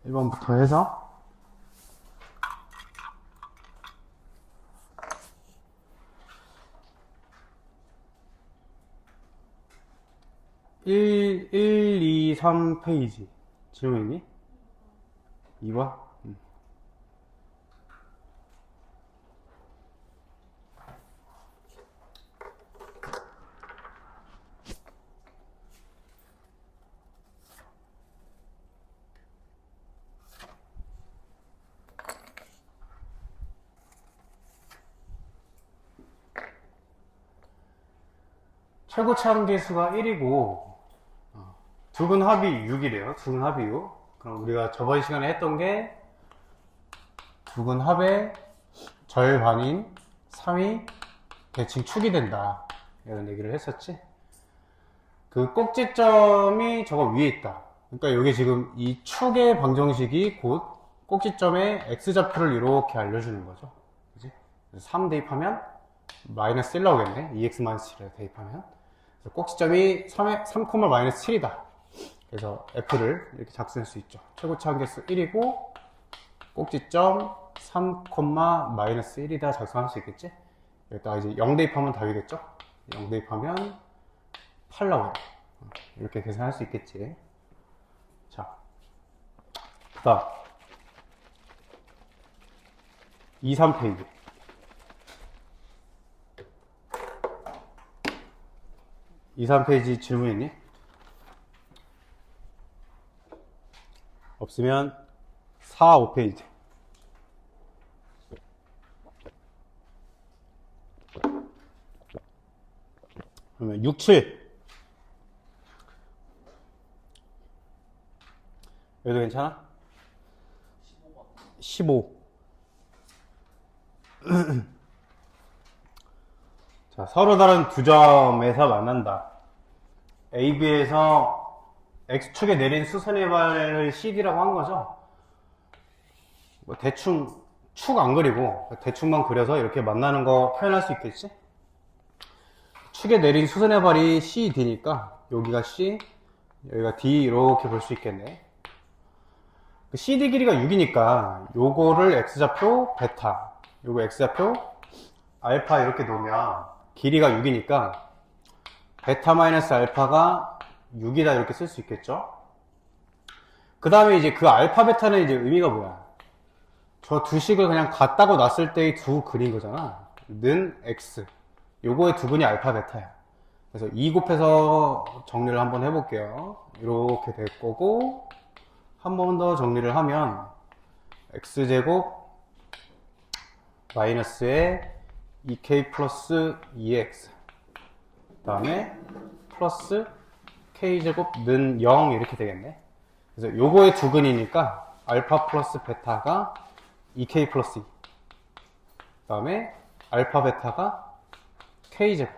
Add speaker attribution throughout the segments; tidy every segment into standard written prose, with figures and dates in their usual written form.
Speaker 1: 1번부터 해서 1, 2, 3페이지 질문이니? 2번? 최고치 함계수가 1이고 두근 합이 6이래요. 두근 합이 6. 그럼 우리가 저번 시간에 했던 게 두근 합의 절반인 3이 대칭 축이 된다 이런 얘기를 했었지. 그 꼭지점이 저거 위에 있다. 그러니까 여기 지금 이 축의 방정식이 곧 꼭지점의 x좌표를 이렇게 알려주는 거죠. 그지? 3 대입하면 마이너스 1 나오겠네. 2x-7을 대입하면. 꼭지점이 3,-7이다. 그래서 f를 이렇게 작성할 수 있죠. 최고치 함계수 1이고 꼭지점 3,-1이다 작성할 수 있겠지? 여기다가 이제 0 대입하면 답이겠죠? 0 대입하면 8 나오네. 이렇게 계산할 수 있겠지. 자, 그 다음 2, 3페이지. 2, 3페이지 질문 있니? 없으면 4, 5페이지. 그러면 6, 7. 여기도 괜찮아? 15. 자, 서로 다른 두 점에서 만난다. AB에서 X축에 내린 수선의 발을 CD라고 한 거죠. 뭐 대충 축 안 그리고 대충만 그려서 이렇게 만나는 거 표현할 수 있겠지? 축에 내린 수선의 발이 CD니까 여기가 C, 여기가 D 이렇게 볼 수 있겠네. CD 길이가 6이니까 요거를 X좌표 베타, 요거 X좌표 알파 이렇게 놓으면 길이가 6이니까 베타 마이너스 알파가 6이다 이렇게 쓸 수 있겠죠. 그 다음에 이제 그 알파 베타는 이제 의미가 뭐야? 저 두 식을 그냥 같다고 놨을 때의 두 근인 거잖아. 는 X. 요거의 두 근이 알파 베타야. 그래서 2 곱해서 정리를 한번 해볼게요. 이렇게 될 거고, 한 번 더 정리를 하면 X제곱 마이너스에 2K 플러스 2X. 그 다음에 플러스 K제곱 는 0 이렇게 되겠네. 그래서 요거의 두 근이니까 알파 플러스 베타가 2K 플러스 2. 그 다음에 알파 베타가 K제곱.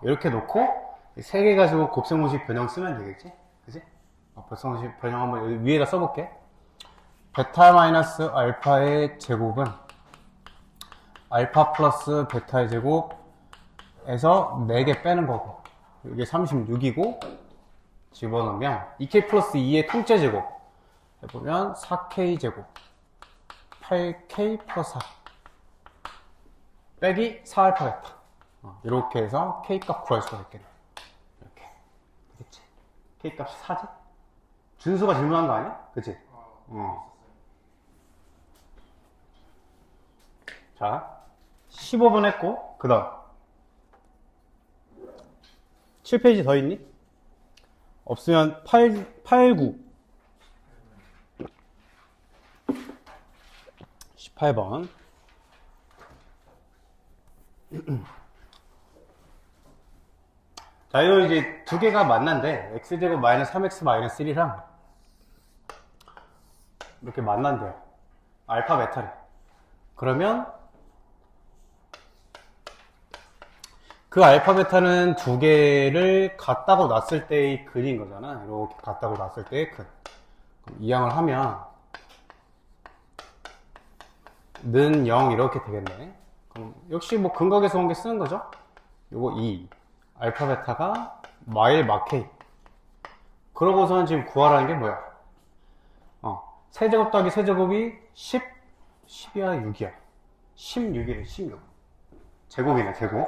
Speaker 1: 이렇게 놓고 세 개 가지고 곱셈공식 변형 쓰면 되겠지? 그지? 곱셈공식 변형 한번 여기 위에다 써볼게. 베타 마이너스 알파의 제곱은 알파 플러스 베타의 제곱에서 4개 빼는 거고, 이게 36이고, 집어넣으면 2K 플러스 2의 통째 제곱 해보면 4K 제곱 8K 플러스 4 빼기 4알파 베타. 이렇게 해서 K 값 구할 수가 있겠네. 이렇게. 그치? K 값이 4지? 준수가 질문한 거 아니야? 그치? 자, 15번 했고, 그 다음 7페이지 더 있니? 없으면 8, 9 18번 자, 이거 이제 두 개가 만난대. x제곱 마이너스 3x 마이너스 1이랑 이렇게 만난대요. 알파 베타를. 그러면 그 알파 베타는 두 개를 같다고 놨을 때의 근인 거잖아. 이렇게 같다고 놨을 때의 근. 이항을 하면 는 0 이렇게 되겠네. 그럼 역시 뭐 근각에서 온 게 쓰는 거죠. 요거 2 알파 베타가 마일 마 K. 그러고서는 지금 구하라는 게 뭐야? 세제곱 더하기 세제곱이 10, 10이야 6이야 16이래 16 제곱이네 제곱.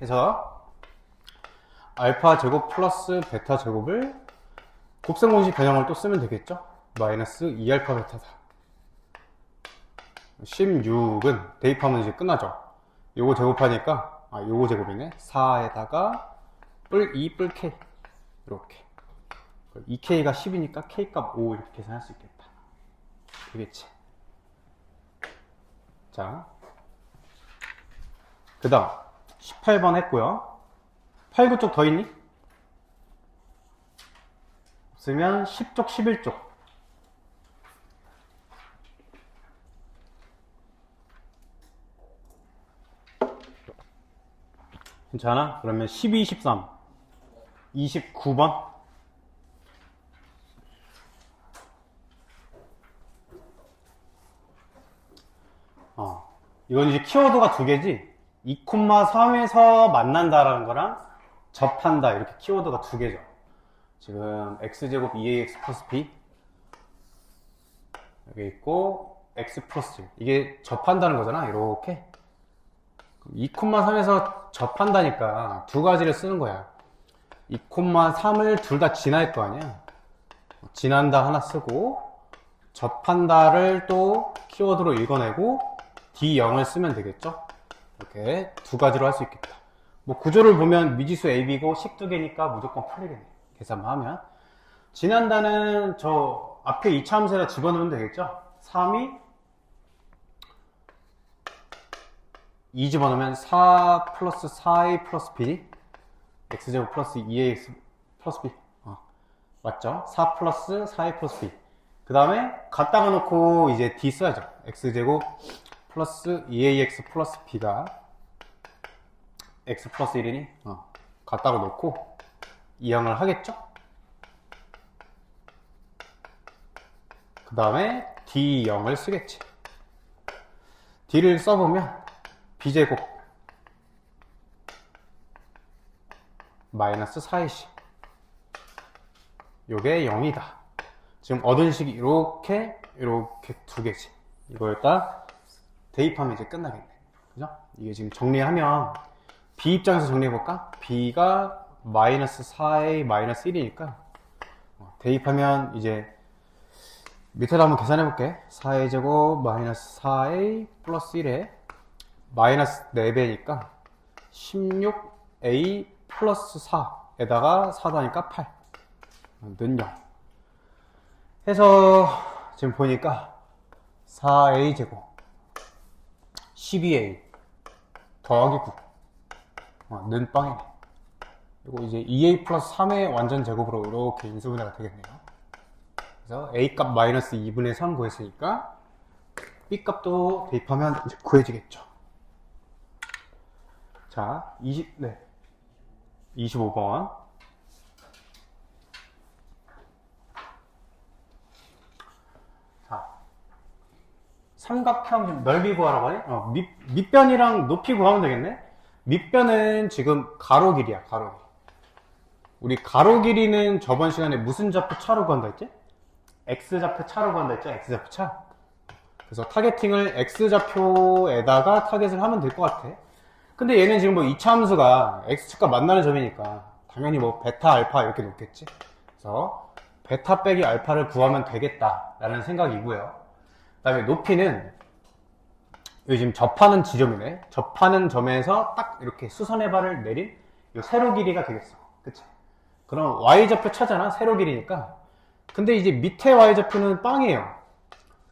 Speaker 1: 해서 알파 제곱 플러스 베타 제곱을 곱셈공식 변형을 또 쓰면 되겠죠. 마이너스 2알파 베타다. 16은 대입하면 이제 끝나죠. 요거 제곱하니까 요거 제곱이네. 4에다가 뿔 2 뿔 k 이렇게 2k가 10이니까 k값 5 이렇게 계산할 수 있겠다. 되겠지. 자, 그 다음 18번 했고요. 8, 9쪽 더 있니? 없으면 10쪽 11쪽 괜찮아? 그러면 12, 13 29번 이건 이제 키워드가 두 개지 2,3에서 만난다라는 거랑 접한다 이렇게 키워드가 두 개죠. 지금 x제곱 2ax 플러스 b 여기 있고 x 플러스 1 이게 접한다는 거잖아. 이렇게 2,3에서 접한다니까 두 가지를 쓰는 거야. 2,3을 둘 다 지날 거 아니야. 지난다 하나 쓰고 접한다를 또 키워드로 읽어내고 D0을 쓰면 되겠죠. 이렇게 두 가지로 할 수 있겠다. 뭐 구조를 보면 미지수 AB고 식 두 개니까 무조건 풀리겠네. 계산만 하면. 지난다는 저 앞에 2차 함수에다 집어넣으면 되겠죠. 3이 2 집어넣으면 4 플러스 4a 플러스 b x제곱 플러스 2ax 플러스 b 맞죠? 4 플러스 4a 플러스 b 그 다음에 갖다가 놓고 이제 d 써야죠. x제곱 플러스 2ax 플러스 b가 x 플러스 1이니 갖다가 놓고 이항을 하겠죠? 그 다음에 d0을 쓰겠지. d를 써보면 b제곱 마이너스 4ac 요게 0이다. 지금 얻은 식이 이렇게 두 개지. 이걸 딱 대입하면 이제 끝나겠네. 그죠? 이게 지금 정리하면 b 입장에서 정리해볼까? b가 마이너스 4a 마이너스 1이니까 대입하면 이제 밑에다 한번 계산해볼게. 4a 제곱 마이너스 4a 플러스 1에 마이너스 4배니까 16a 플러스 4에다가 4다니까 8 는 0 해서 지금 보니까 4a 제곱 12a 더하기 9 는 빵이네. 그리고 이제 2a 플러스 3의 완전 제곱으로 이렇게 인수분해가 되겠네요. 그래서 a 값 마이너스 2분의 3 구했으니까 b 값도 대입하면 이제 구해지겠죠. 자, 25번. 자, 삼각형 넓이 구하라고 하네? 밑변이랑 높이 구하면 되겠네? 밑변은 지금 가로 길이야, 가로 길이. 우리 가로 길이는 저번 시간에 무슨 좌표 차로 구한다 했지? x좌표 차로 구한다 했죠? x좌표 차. 그래서 타겟팅을 x좌표에다가 타겟을 하면 될 것 같아. 근데 얘는 지금 뭐 2차 함수가 x축과 만나는 점이니까 당연히 뭐 베타 알파 이렇게 놓겠지. 그래서 베타 빼기 알파를 구하면 되겠다 라는 생각이고요. 그 다음에 높이는 여기 지금 접하는 지점이네. 접하는 점에서 딱 이렇게 수선해발을 내린 이 세로 길이가 되겠어. 그치? 그럼 y좌표 차잖아. 세로 길이니까. 근데 이제 밑에 y좌표는 빵이에요.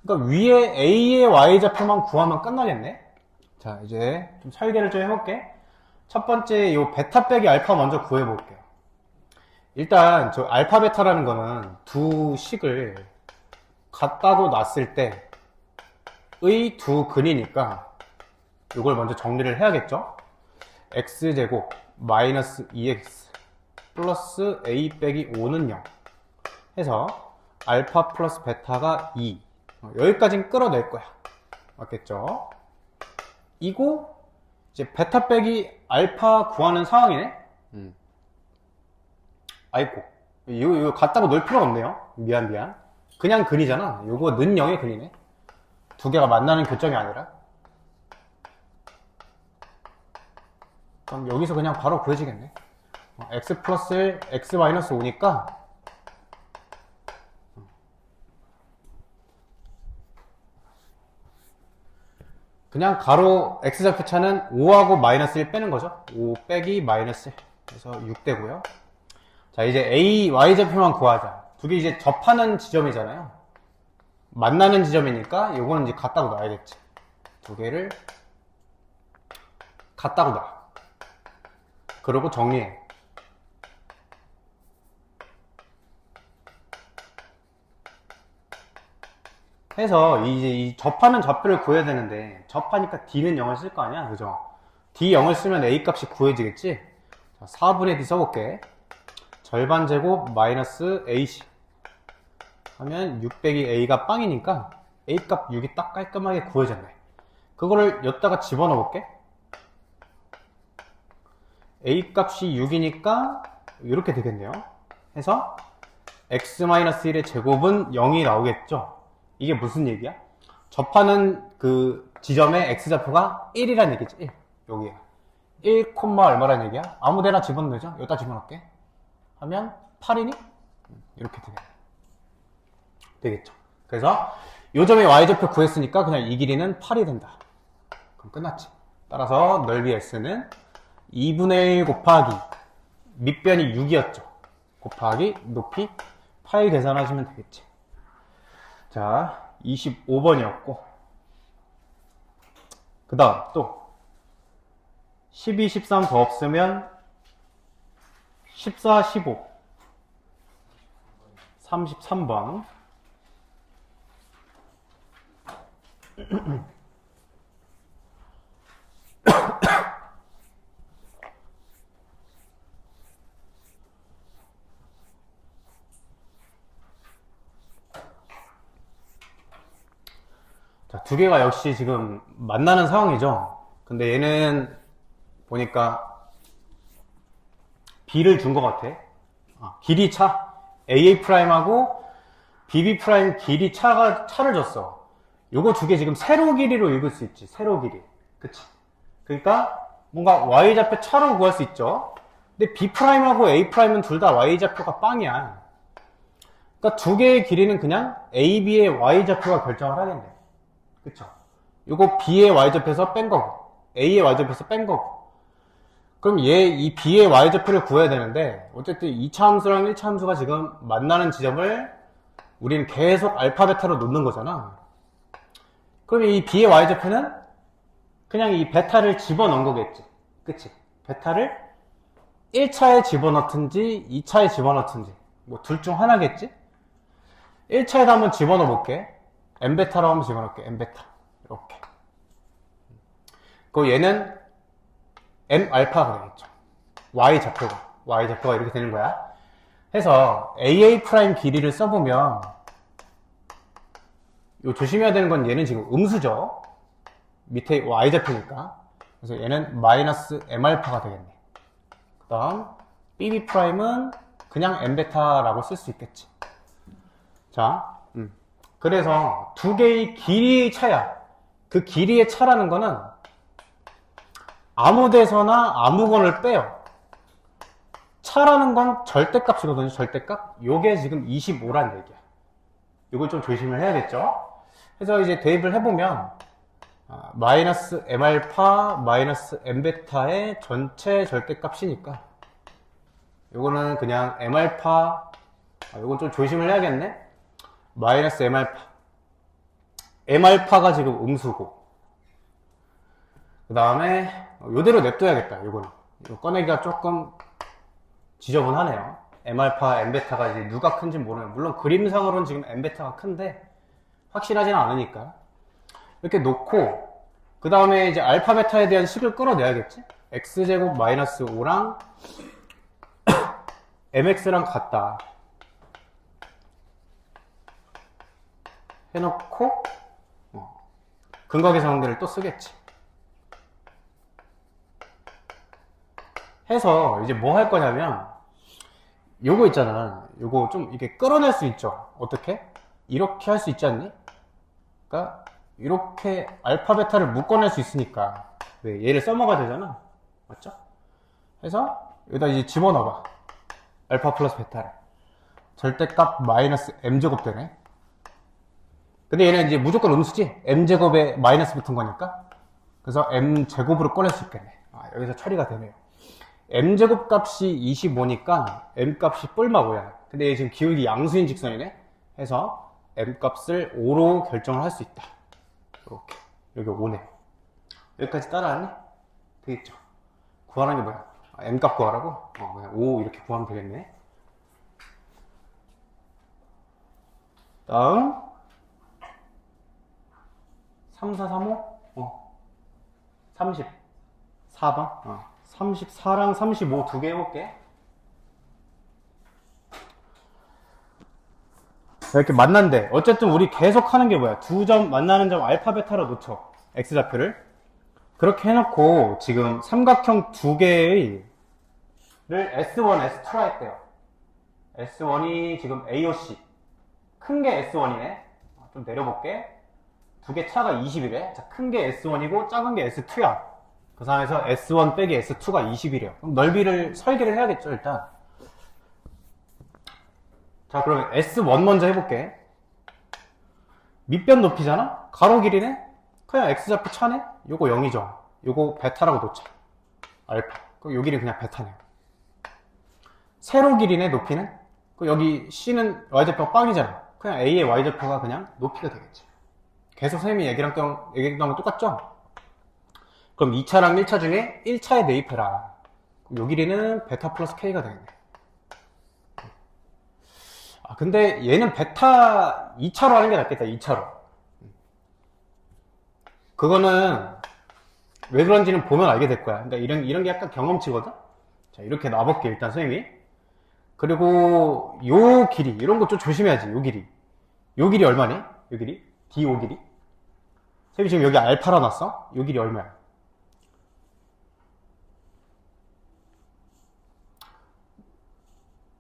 Speaker 1: 그러니까 위에 a의 y좌표만 구하면 끝나겠네. 자, 이제 좀 설계를 좀 해볼게. 첫 번째 요 베타 빼기 알파 먼저 구해볼게요. 일단 저 알파 베타라는 거는 두 식을 갖다고 놨을 때의 두 근이니까 이걸 먼저 정리를 해야겠죠. x제곱 마이너스 2x 플러스 a 빼기 5는 0 해서 알파 플러스 베타가 2 여기까지는 끌어낼 거야. 맞겠죠? 이거 이제 베타 빼기 알파 구하는 상황이네. 아이고 이거 갖다가 넣을 필요가 없네요. 미안. 그냥 근이잖아. 요거 는 0의 근이네. 두 개가 만나는 교점이 아니라. 그럼 여기서 그냥 바로 구해지겠네. x 플러스 1, x 마이너스 5니까 그냥 가로 x좌표차는 5하고 마이너스 1 빼는 거죠. 5 빼기 마이너스 1. 그래서 6 되고요. 자, 이제 a, y좌표만 구하자. 두 개 이제 접하는 지점이잖아요. 만나는 지점이니까 요거는 이제 같다고 놔야겠지. 두 개를 같다고 놔. 그리고 정리해. 해서 이제 이 접하는 좌표를 구해야 되는데 접하니까 d는 0을 쓸 거 아니야, 그죠? d 0을 쓰면 a 값이 구해지겠지? 자, 4분의 d 써볼게. 절반 제곱 마이너스 ac 하면 6 빼기 a가 빵이니까 a 값 6이 딱 깔끔하게 구해졌네. 그거를 여기다가 집어넣어 볼게. a 값이 6이니까 이렇게 되겠네요. 해서 x-1의 제곱은 0이 나오겠죠. 이게 무슨 얘기야? 접하는 그 지점의 x좌표가 1이란 얘기지. 1. 여기야. 1, 얼마란 얘기야? 아무데나 집어넣죠. 여기다 집어넣을게. 하면 8이니? 이렇게 되겠죠. 그래서 요 점의 y좌표 구했으니까 그냥 이 길이는 8이 된다. 그럼 끝났지. 따라서 넓이 s는 2분의 1 곱하기 밑변이 6이었죠. 곱하기 높이 8 계산하시면 되겠지. 자, 25번이었고 그 다음 또 12, 13 더 없으면 14, 15 33번 자, 두 개가 역시 지금 만나는 상황이죠. 근데 얘는 보니까 B를 준 것 같아. 길이 차. AA'하고 BB' 길이 차를 줬어. 요거 두 개 지금 세로 길이로 읽을 수 있지. 세로 길이. 그치? 그러니까 뭔가 Y좌표 차로 구할 수 있죠. 근데 B'하고 A'은 둘 다 Y좌표가 빵이야. 그러니까 두 개의 길이는 그냥 AB의 Y좌표가 결정을 하겠네. 그쵸? 요거 B의 Y좌표에서 뺀 거고 A의 Y좌표에서 뺀 거고 그럼 이 B의 Y좌표를 구해야 되는데 어쨌든 2차 함수랑 1차 함수가 지금 만나는 지점을 우리는 계속 알파 베타로 놓는 거잖아. 그럼 이 B의 Y좌표는 그냥 이 베타를 집어넣은 거겠지. 그치? 베타를 1차에 집어넣든지 2차에 집어넣든지 뭐 둘 중 하나겠지? 1차에다 한번 집어넣어 볼게. M베타로 한번 집어넣을게. M베타 이렇게. 그 얘는 M알파가 되겠죠. Y좌표가 이렇게 되는 거야. 해서 AA' 길이를 써보면 요 조심해야 되는 건 얘는 지금 음수죠. 밑에 Y좌표니까. 그래서 얘는 마이너스 M알파가 되겠네. 그 다음 BB'은 그냥 M베타라고 쓸 수 있겠지. 자, 그래서 두 개의 길이의 차야. 그 길이의 차라는 거는 아무 데서나 아무건을 빼요. 차라는 건 절대값이거든요. 절대값. 요게 지금 25란 얘기야. 이걸 좀 조심을 해야겠죠. 그래서 이제 대입을 해보면 마이너스 M알파 마이너스 M베타의 전체 절대값이니까 요거는 그냥 M알파 요건 좀 조심을 해야겠네. 마이너스 M알파 M알파가 지금 음수고 그 다음에 요대로 냅둬야겠다. 요거는 요 꺼내기가 조금 지저분하네요. M알파 M베타가 이제 누가 큰지 모르는, 물론 그림상으로는 지금 M베타가 큰데 확실하진 않으니까 이렇게 놓고 그 다음에 이제 알파 베타에 대한 식을 끌어내야겠지. x제곱 마이너스 5랑 mx랑 같다 해놓고 근각계산원들을 또 쓰겠지. 해서 이제 뭐 할 거냐면 요거 있잖아. 요거 좀 이렇게 끌어낼 수 있죠. 어떻게? 이렇게 할 수 있지 않니? 그러니까 이렇게 알파 베타를 묶어낼 수 있으니까 왜 얘를 써먹어야 되잖아. 맞죠? 해서 여기다 이제 집어넣어봐. 알파 플러스 베타를. 절대값 마이너스 m제곱 되네. 근데 얘는 이제 무조건 음수지? m제곱에 마이너스 붙은 거니까. 그래서 m제곱으로 꺼낼 수 있겠네. 여기서 처리가 되네요. m제곱 값이 25니까 m값이 뿔마 5야. 근데 얘 지금 기울기 양수인 직선이네. 해서 m값을 5로 결정을 할 수 있다. 이렇게. 여기 5네. 여기까지 따라하니? 되겠죠? 구하라는 게 뭐야? m값 구하라고? 그냥 5 이렇게 구하면 되겠네. 다음 3, 4, 3, 5? 34번? 34랑 35 두 개 해볼게. 이렇게 만난대. 어쨌든 우리 계속 하는 게 뭐야? 두 점 만나는 점 알파 베타로 놓쳐. x좌표를. 그렇게 해놓고 지금 삼각형 두 개의 를 S1, S2라 했대요. S1이 지금 AOC. 큰 게 S1이네. 좀 내려볼게. 두 개 차가 20이래. 자, 큰 게 S1이고 작은 게 S2야. 그 상황에서 S1 빼기 S2가 20이래요. 그럼 넓이를 설계를 해야겠죠, 일단. 자, 그러면 S1 먼저 해볼게. 밑변 높이잖아? 가로 길이네? 그냥 X좌표 차네? 요거 0이죠. 요거 베타라고 놓자. 알파. 그럼 요 길이 그냥 베타네요. 세로 길이네, 높이는? 여기 C는 Y좌표가 빵이잖아. 그냥 A의 Y좌표가 그냥 높이가 되겠지. 계속 선생님이 얘기했던 건 똑같죠? 그럼 2차랑 1차 중에 1차에 대입해라. 그럼 요 길이는 베타 플러스 K가 되겠네. 근데 얘는 베타 2차로 하는 게 낫겠다, 2차로. 그거는 왜 그런지는 보면 알게 될 거야. 그러니까 이런 게 약간 경험치거든? 자, 이렇게 놔볼게, 일단 선생님이. 그리고 요 길이, 이런 거 좀 조심해야지, 요 길이. 요 길이 얼마니? 요 길이? D5 길이? 선생님이 지금 여기 알파라 놨어? 요 길이 얼마야?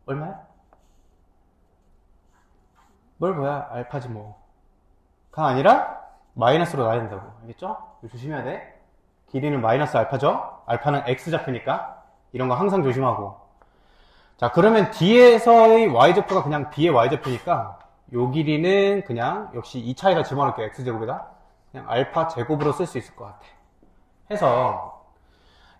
Speaker 1: 얼마야? 뭘 뭐야? 알파지 뭐. 가 아니라 마이너스로 놔야 된다고. 알겠죠? 이거 조심해야 돼. 길이는 마이너스 알파죠? 알파는 X좌표니까. 이런 거 항상 조심하고. 자, 그러면 D에서의 Y좌표가 그냥 B의 Y좌표니까 요 길이는 그냥 역시 2차에다 집어넣을게요. X제곱에다. 그냥 알파 제곱으로 쓸 수 있을 것 같아. 해서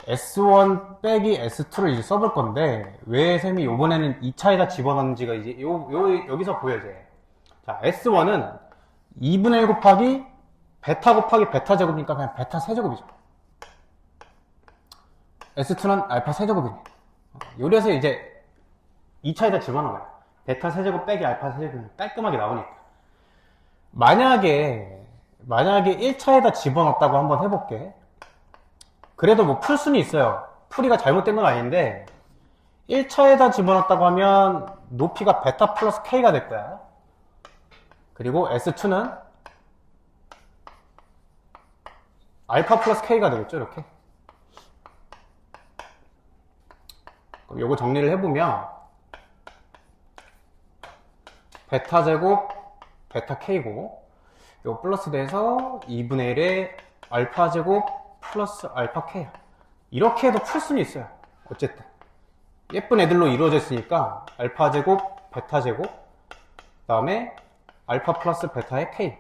Speaker 1: S1 빼기 S2를 이제 써볼 건데 왜 쌤이 요번에는 2차에다 집어넣는지가 이제 여기서 보여져. 자, S1은 2분의 1 곱하기 베타 곱하기 베타 제곱이니까 그냥 베타 세제곱이죠. S2는 알파 세제곱이네. 요래서 이제 2차에다 집어넣어요. 베타 세제곱 빼기 알파 세제곱이 깔끔하게 나오니까. 만약에 1차에다 집어넣었다고 한번 해볼게. 그래도 뭐 풀 수는 있어요. 풀이가 잘못된 건 아닌데 1차에다 집어넣었다고 하면 높이가 베타 플러스 K가 될 거야. 그리고 S2는 알파 플러스 K가 되겠죠, 이렇게. 그럼 요거 정리를 해보면 베타 제곱 베타 K고 요거 플러스 돼서 2분의 1에 알파 제곱 플러스 알파 K. 이렇게 해도 풀 수는 있어요. 어쨌든 예쁜 애들로 이루어져 있으니까 알파 제곱 베타 제곱 그 다음에 알파 플러스 베타의 K.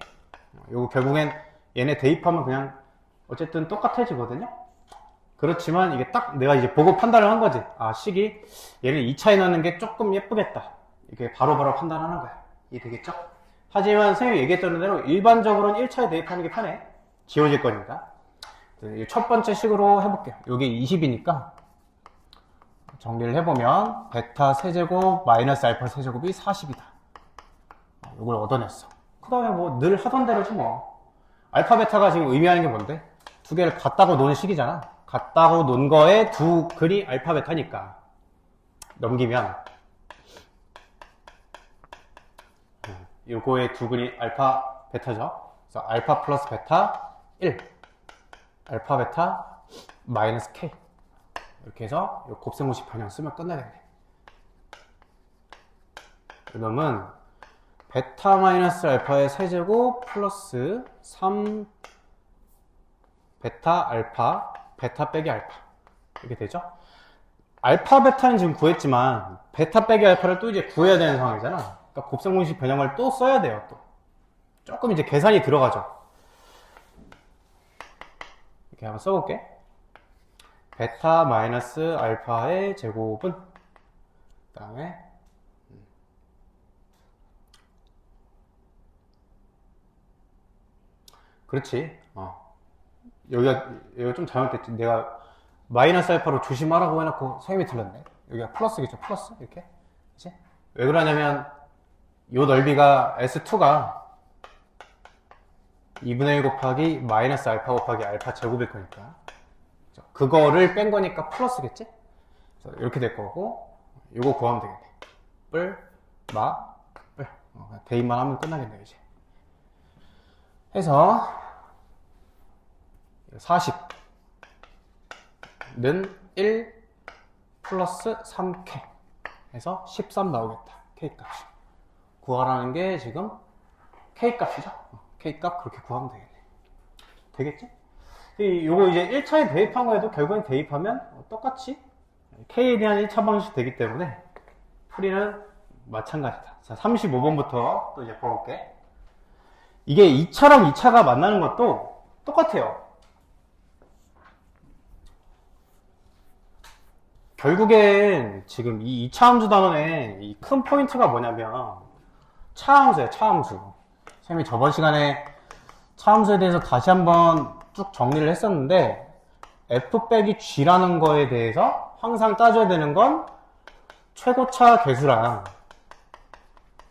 Speaker 1: 요거 결국엔 얘네 대입하면 그냥 어쨌든 똑같아지거든요. 그렇지만 이게 딱 내가 이제 보고 판단을 한 거지. 식이 얘를 2차에 넣는 게 조금 예쁘겠다. 이게 바로바로 판단하는 거야. 이해되겠죠? 하지만 선생님이 얘기했던 대로 일반적으로는 1차에 대입하는 게 편해. 지워질 거니까. 첫 번째 식으로 해볼게요. 이게 20이니까 정리를 해보면 베타 세제곱 마이너스 알파 세제곱이 40이다. 이걸 얻어냈어. 그 다음에 뭐 늘 하던 대로지 뭐. 알파 베타가 지금 의미하는 게 뭔데? 두 개를 같다고 노는 식이잖아. 같다고 논 거에 두 글이 알파 베타니까 넘기면 요거의 두 글이 알파 베타죠. 그래서 알파 플러스 베타 1 알파 베타 마이너스 K 이렇게 해서 요 곱셈공식 변형 쓰면 끝나겠네. 이놈은 베타 마이너스 알파의 세제곱 플러스 3 베타 알파, 베타 빼기 알파 이렇게 되죠. 알파 베타는 지금 구했지만 베타 빼기 알파를 또 이제 구해야 되는 상황이잖아. 그러니까 곱셈 공식 변형을 또 써야 돼요. 또 조금 이제 계산이 들어가죠. 이렇게 한번 써볼게. 베타 마이너스 알파의 제곱은 그 다음에 그렇지. 여기가 좀 잘못됐지. 내가 마이너스 알파로 조심하라고 해놓고 선생님이 틀렸네. 여기가 플러스겠죠. 플러스 이렇게. 그치? 왜 그러냐면 요 넓이가 S2가 2분의 1 곱하기 마이너스 알파 곱하기 알파 제곱일 거니까 그거를 뺀 거니까 플러스겠지? 그래서 이렇게 될 거고 요거 구하면 되겠네. 뿔 대입만 하면 끝나겠네 이제. 해서 40는 1 플러스 3K 해서 13 나오겠다. K값이 구하라는 게 지금 K값이죠. K값 그렇게 구하면 되겠네. 되겠지? 요거 이제 1차에 대입한 거에도 결국엔 대입하면 똑같이 K에 대한 1차 방식 되기 때문에 풀이는 마찬가지다. 자, 35번부터 또 이제 볼게. 이게 2차랑 2차가 만나는 것도 똑같아요. 결국엔 지금 이 2차 함수 단원의 이 큰 포인트가 뭐냐면 차함수예요. 차함수. 선생님이 저번 시간에 차함수에 대해서 다시 한번 쭉 정리를 했었는데 f 빼기 g라는 거에 대해서 항상 따져야 되는 건 최고차 계수랑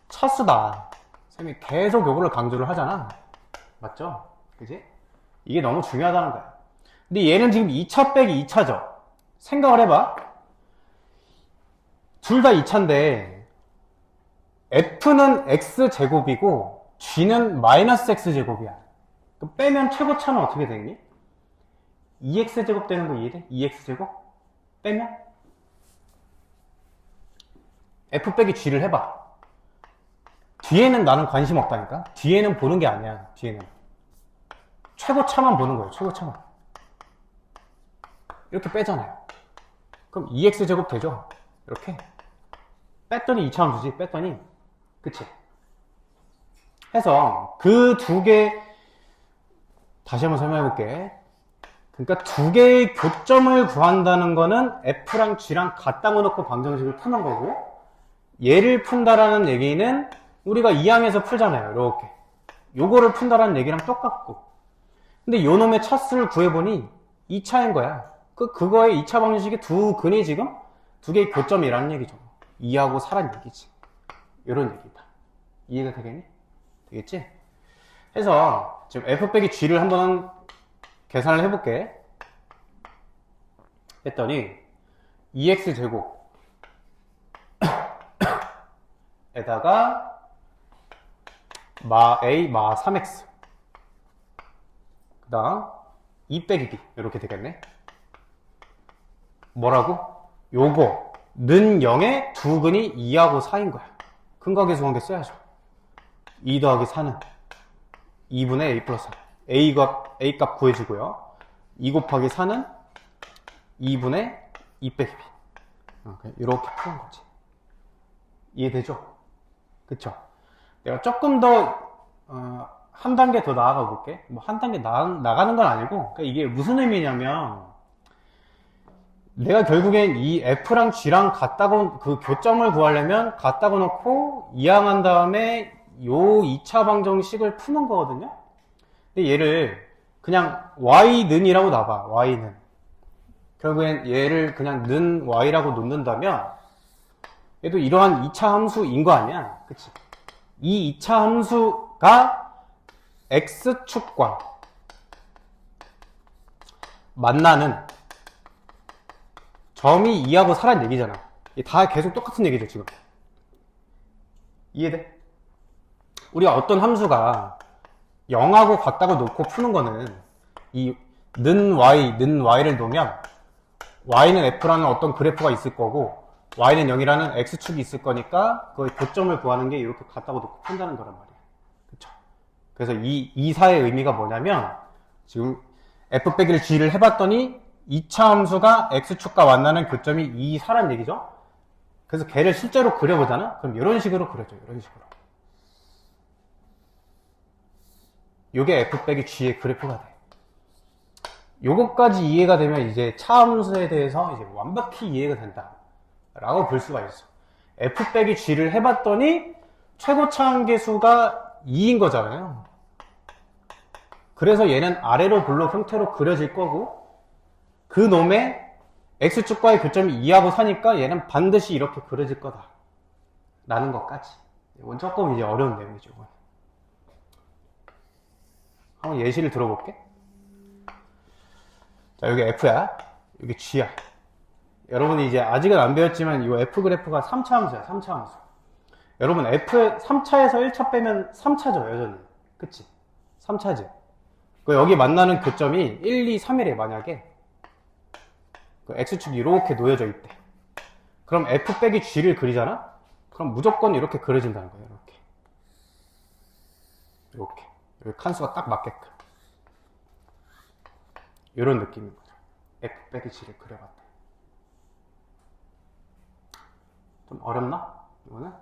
Speaker 1: 차수다. 선생님이 계속 요거를 강조를 하잖아. 맞죠? 그지? 이게 너무 중요하다는 거야. 근데 얘는 지금 2차 빼기 2차죠. 생각을 해봐. 둘 다 2차인데 f는 x제곱이고 g는 마이너스 x제곱이야. 그럼 빼면 최고차는 어떻게 되니? 2x제곱 되는 거 이해돼? 2x제곱? 빼면? f 빼기 g를 해봐. 뒤에는 나는 관심 없다니까? 뒤에는 보는 게 아니야. 뒤에는 최고차만 보는 거예요. 최고차만. 이렇게 빼잖아요. 그럼 2x제곱 되죠? 이렇게 뺐더니 2차 함수지. 뺐더니 그치? 해서 그 두 개 다시 한번 설명해 볼게. 그러니까 두 개의 교점을 구한다는 거는 f랑 g랑 같다고 놓고 방정식을 푸는 거고, 얘를 푼다라는 얘기는 우리가 2항에서 풀잖아요. 이렇게 요거를 푼다라는 얘기랑 똑같고, 근데 요 놈의 차수를 구해보니 2차인 거야. 그거의 2차 방정식이 두 근이 지금 두 개의 교점이라는 얘기죠. 2하고 4란 얘기지. 요런 얘기다. 이해가 되겠니? 되겠지? 해서 지금 f 빼기 g를 한번 계산을 해볼게. 했더니 2x제곱 에다가 마 a 마 3x 그 다음 2 빼기 b 이렇게 되겠네. 뭐라고? 요거 는 0의 두 근이 2하고 4인 거야. 근각에서 관계 써야죠. 2 더하기 4는 2분의 a 플러스 4. a 값 구해주고요. 2 곱하기 4는 2분의 2 빼기 b. 이렇게 푸는 거지. 이해되죠? 그쵸? 내가 조금 더 한 단계 더 나아가 볼게. 뭐 한 단계 나가는 건 아니고, 그러니까 이게 무슨 의미냐면 내가 결국엔 이 f랑 g랑 같다고, 그 교점을 구하려면 같다고 놓고 이항한 다음에 요 2차 방정식을 푸는 거거든요. 근데 얘를 그냥 y는이라고 놔봐. y는 결국엔 얘를 그냥 는 y라고 놓는다면 얘도 이러한 2차 함수인 거 아니야. 그치? 이 2차 함수가 x축과 만나는 점이 2하고 4란 얘기잖아. 다 계속 똑같은 얘기죠, 지금. 이해돼? 우리가 어떤 함수가 0하고 같다고 놓고 푸는 거는 이 는 y를 놓으면 y는 f라는 어떤 그래프가 있을 거고 y는 0이라는 x축이 있을 거니까 그 교점을 구하는 게 이렇게 같다고 놓고 푼다는 거란 말이에요. 그쵸? 그래서 이 사의 의미가 뭐냐면 지금 f 빼기를 g를 해봤더니 2차 함수가 x축과 만나는 교점이 이 사란 얘기죠. 그래서 걔를 실제로 그려보잖아. 그럼 이런 식으로 그려줘. 이런 식으로. 요게 f 빼기 g의 그래프가 돼. 요것까지 이해가 되면 이제 차함수에 대해서 이제 완벽히 이해가 된다 라고 볼 수가 있어. f 빼기 g를 해봤더니 최고차함계수가 2인 거잖아요. 그래서 얘는 아래로 블록 형태로 그려질 거고 그 놈의 x축과의 교점이 2하고 사니까 얘는 반드시 이렇게 그려질 거다 라는 것까지. 이건 조금 이제 어려운 내용이죠. 한번 예시를 들어볼게. 자, 여기 F야. 여기 G야. 여러분이 이제 아직은 안 배웠지만 이 F 그래프가 3차 함수야. 3차 함수. 여러분 F 3차에서 1차 빼면 3차죠. 여전히. 그치? 3차지. 여기 만나는 교점이 1, 2, 3이래 만약에. 그 X축이 이렇게 놓여져 있대. 그럼 F 빼기 G를 그리잖아? 그럼 무조건 이렇게 그려진다는 거예요. 이렇게. 이렇게. 여기 칸수가 딱 맞게끔. 이런 느낌인 거죠. F 빼기 G를 그려봤다. 좀 어렵나? 이거는?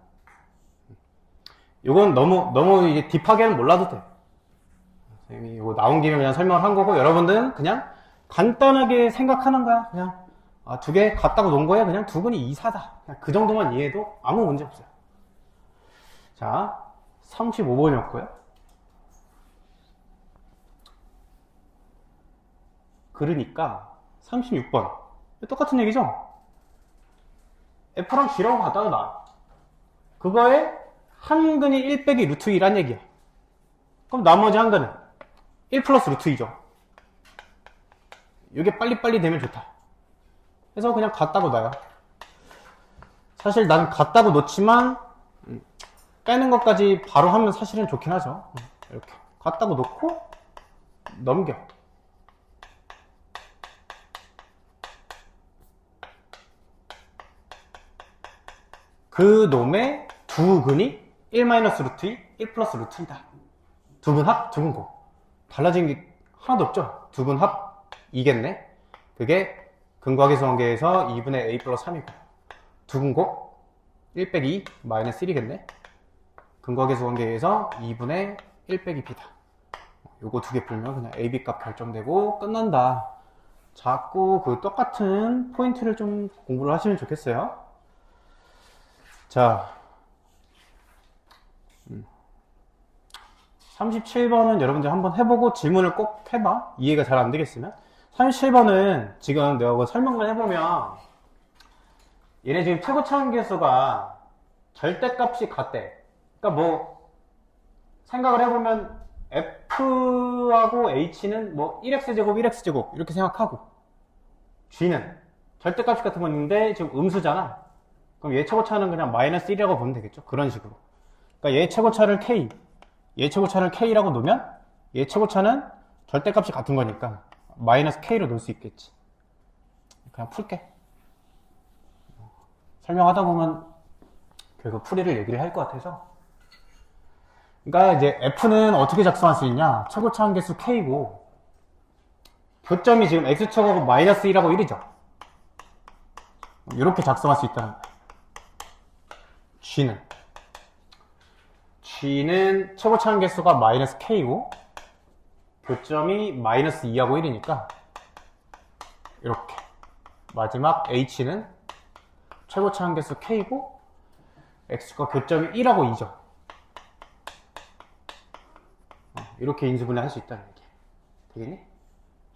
Speaker 1: 이건 너무 이제 딥하게는 몰라도 돼. 선생님이 이거 나온 김에 그냥 설명을 한 거고, 여러분들은 그냥 간단하게 생각하는 거야. 그냥, 두 개 갖다가 놓은 거야. 그냥 두근이 2, 4다. 그냥 그 정도만 이해해도 아무 문제 없어요. 자, 35번이었고요. 그러니까 36번 똑같은 얘기죠. F랑 G라고 갖다가 놔. 그거에 한 근이 1 빼기 루트 2란 얘기야. 그럼 나머지 한 근은 1 플러스 루트 2죠. 이게 빨리빨리 되면 좋다. 그래서 그냥 갖다고 놔요. 사실 난 갖다고 놓지만 빼는 것까지 바로 하면 사실은 좋긴 하죠. 이렇게 갖다고 놓고 넘겨. 그 놈의 두 근이 1 마이너스 루트 2, 1 플러스 루트 2다. 두 근 합, 두 근 곱. 달라진 게 하나도 없죠? 두 근 합 2겠네? 그게 근과계수 관계에서 2분의 a 플러스 3이고, 두 근 곱 1 빼기 2 마이너스 1이겠네? 근과계수 관계에서 2분의 1 빼기 b다. 요거 두 개 풀면 그냥 a, b 값 결정되고 끝난다. 자꾸 그 똑같은 포인트를 좀 공부를 하시면 좋겠어요. 자, 37번은 여러분들 한번 해보고 질문을 꼭 해봐. 이해가 잘 안 되겠으면. 37번은 지금 내가 설명을 해보면 얘네 지금 최고차함계수가 절대값이 같대. 그러니까 뭐 생각을 해보면 F하고 H는 뭐 1x제곱 1x제곱 이렇게 생각하고 G는 절대값이 같은 건데 지금 음수잖아. 그럼 얘 최고차는 그냥 마이너스 1이라고 보면 되겠죠. 그런 식으로. 그러니까 얘 최고차를 K, 얘 최고차를 K라고 놓으면 얘 최고차는 절대값이 같은 거니까 마이너스 K로 놓을 수 있겠지. 그냥 풀게. 설명하다 보면 결국 풀이를 얘기를 할 것 같아서. 그러니까 이제 F는 어떻게 작성할 수 있냐. 최고차함계수 K고 교점이 지금 X축하고 마이너스 1하고 1이죠. 이렇게 작성할 수 있다는 거예요. G는 최고차함계수가 마이너스 K고 교점이 마이너스 2하고 1이니까 이렇게. 마지막 H는 최고차함계수 K고 X축과 교점이 1하고 2죠. 이렇게 인수분해 할 수 있다는 얘기. 되겠니?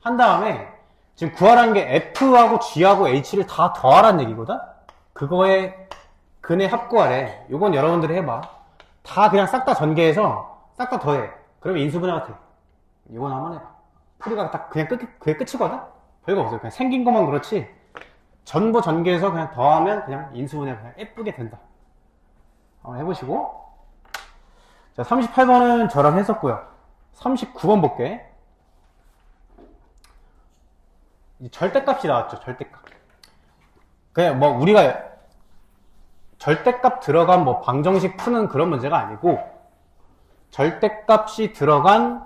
Speaker 1: 한 다음에 지금 구하라는 게 F하고 G하고 H를 다 더하라는 얘기거든? 그거에 근의 합구하래. 요건 여러분들이 해봐. 다 그냥 싹 다 전개해서 싹 다 더해. 그러면 인수분해가 돼. 요건 한번 해봐. 풀이가 딱 그냥 그게 끝이거든? 별거 없어요. 그냥 생긴 것만 그렇지. 전부 전개해서 그냥 더하면 그냥 인수분해가 그냥 예쁘게 된다. 한번 해보시고. 자, 38번은 저랑 했었고요. 39번 볼게. 절대값이 나왔죠. 절대값. 그냥 뭐 우리가 절대값 들어간 뭐 방정식 푸는 그런 문제가 아니고 절대값이 들어간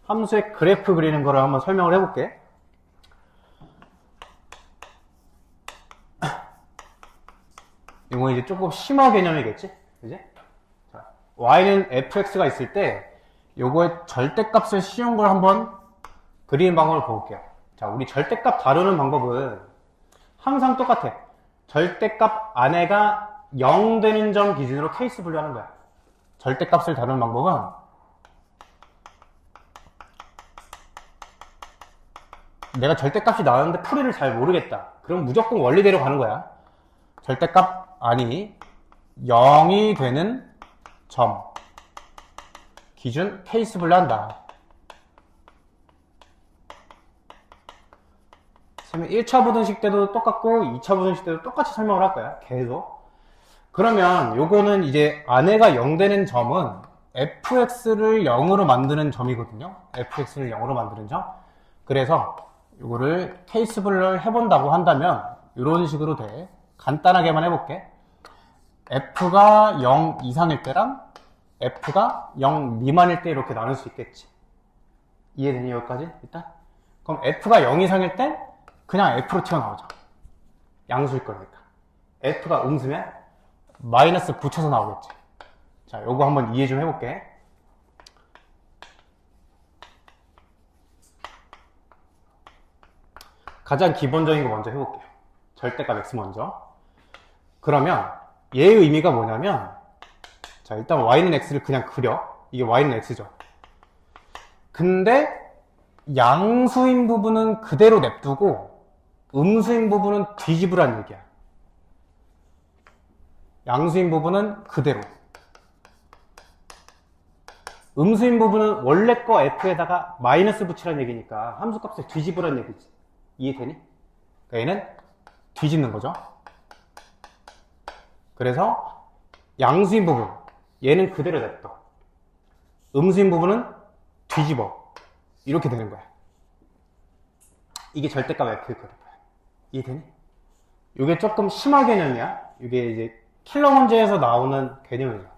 Speaker 1: 함수의 그래프 그리는 거를 한번 설명을 해볼게. 이거 이제 조금 심화 개념이겠지? 그지? 자, y는 fx가 있을 때 요거의 절대값을 씌운 걸 한번 그리는 방법을 볼게요. 자, 우리 절대값 다루는 방법은 항상 똑같아. 절대값 안에가 0 되는 점 기준으로 케이스 분류하는 거야. 절대값을 다루는 방법은 내가 절대값이 나왔는데 풀이를 잘 모르겠다. 그럼 무조건 원리대로 가는 거야. 절대값 안이 0이 되는 점 기준 케이스 분류한다. 그러면 1차 부등식 때도 똑같고 2차 부등식 때도 똑같이 설명을 할 거야. 계속. 그러면 요거는 이제 안에가 0 되는 점은 fx를 0으로 만드는 점이거든요. fx를 0으로 만드는 점. 그래서 요거를 케이스 분류를 해본다고 한다면 이런 식으로 돼. 간단하게만 해볼게. f가 0 이상일 때랑 f가 0 미만일 때 이렇게 나눌 수 있겠지. 이해되니 여기까지? 일단? 그럼 f가 0 이상일 때 그냥 f로 튀어나오죠. 양수일 거니까. f가 음수면 마이너스 붙여서 나오겠지. 자, 요거 한번 이해 좀 해볼게. 가장 기본적인 거 먼저 해볼게요. 절대값 x 먼저. 그러면 얘의 의미가 뭐냐면, 자, 일단 y는 x를 그냥 그려. 이게 y는 x죠. 근데 양수인 부분은 그대로 냅두고 음수인 부분은 뒤집으란 얘기야. 양수인 부분은 그대로. 음수인 부분은 원래 거 f에다가 마이너스 붙이란 얘기니까 함수값을 뒤집으란 얘기지. 이해되니? 그러니까 얘는 뒤집는 거죠. 그래서 양수인 부분, 얘는 그대로 냅둬. 음수인 부분은 뒤집어. 이렇게 되는 거야. 이게 절대값 f의 그래프야. 이해되니? 이게 조금 심화 개념이야. 이게 이제 킬러 문제에서 나오는 개념이죠.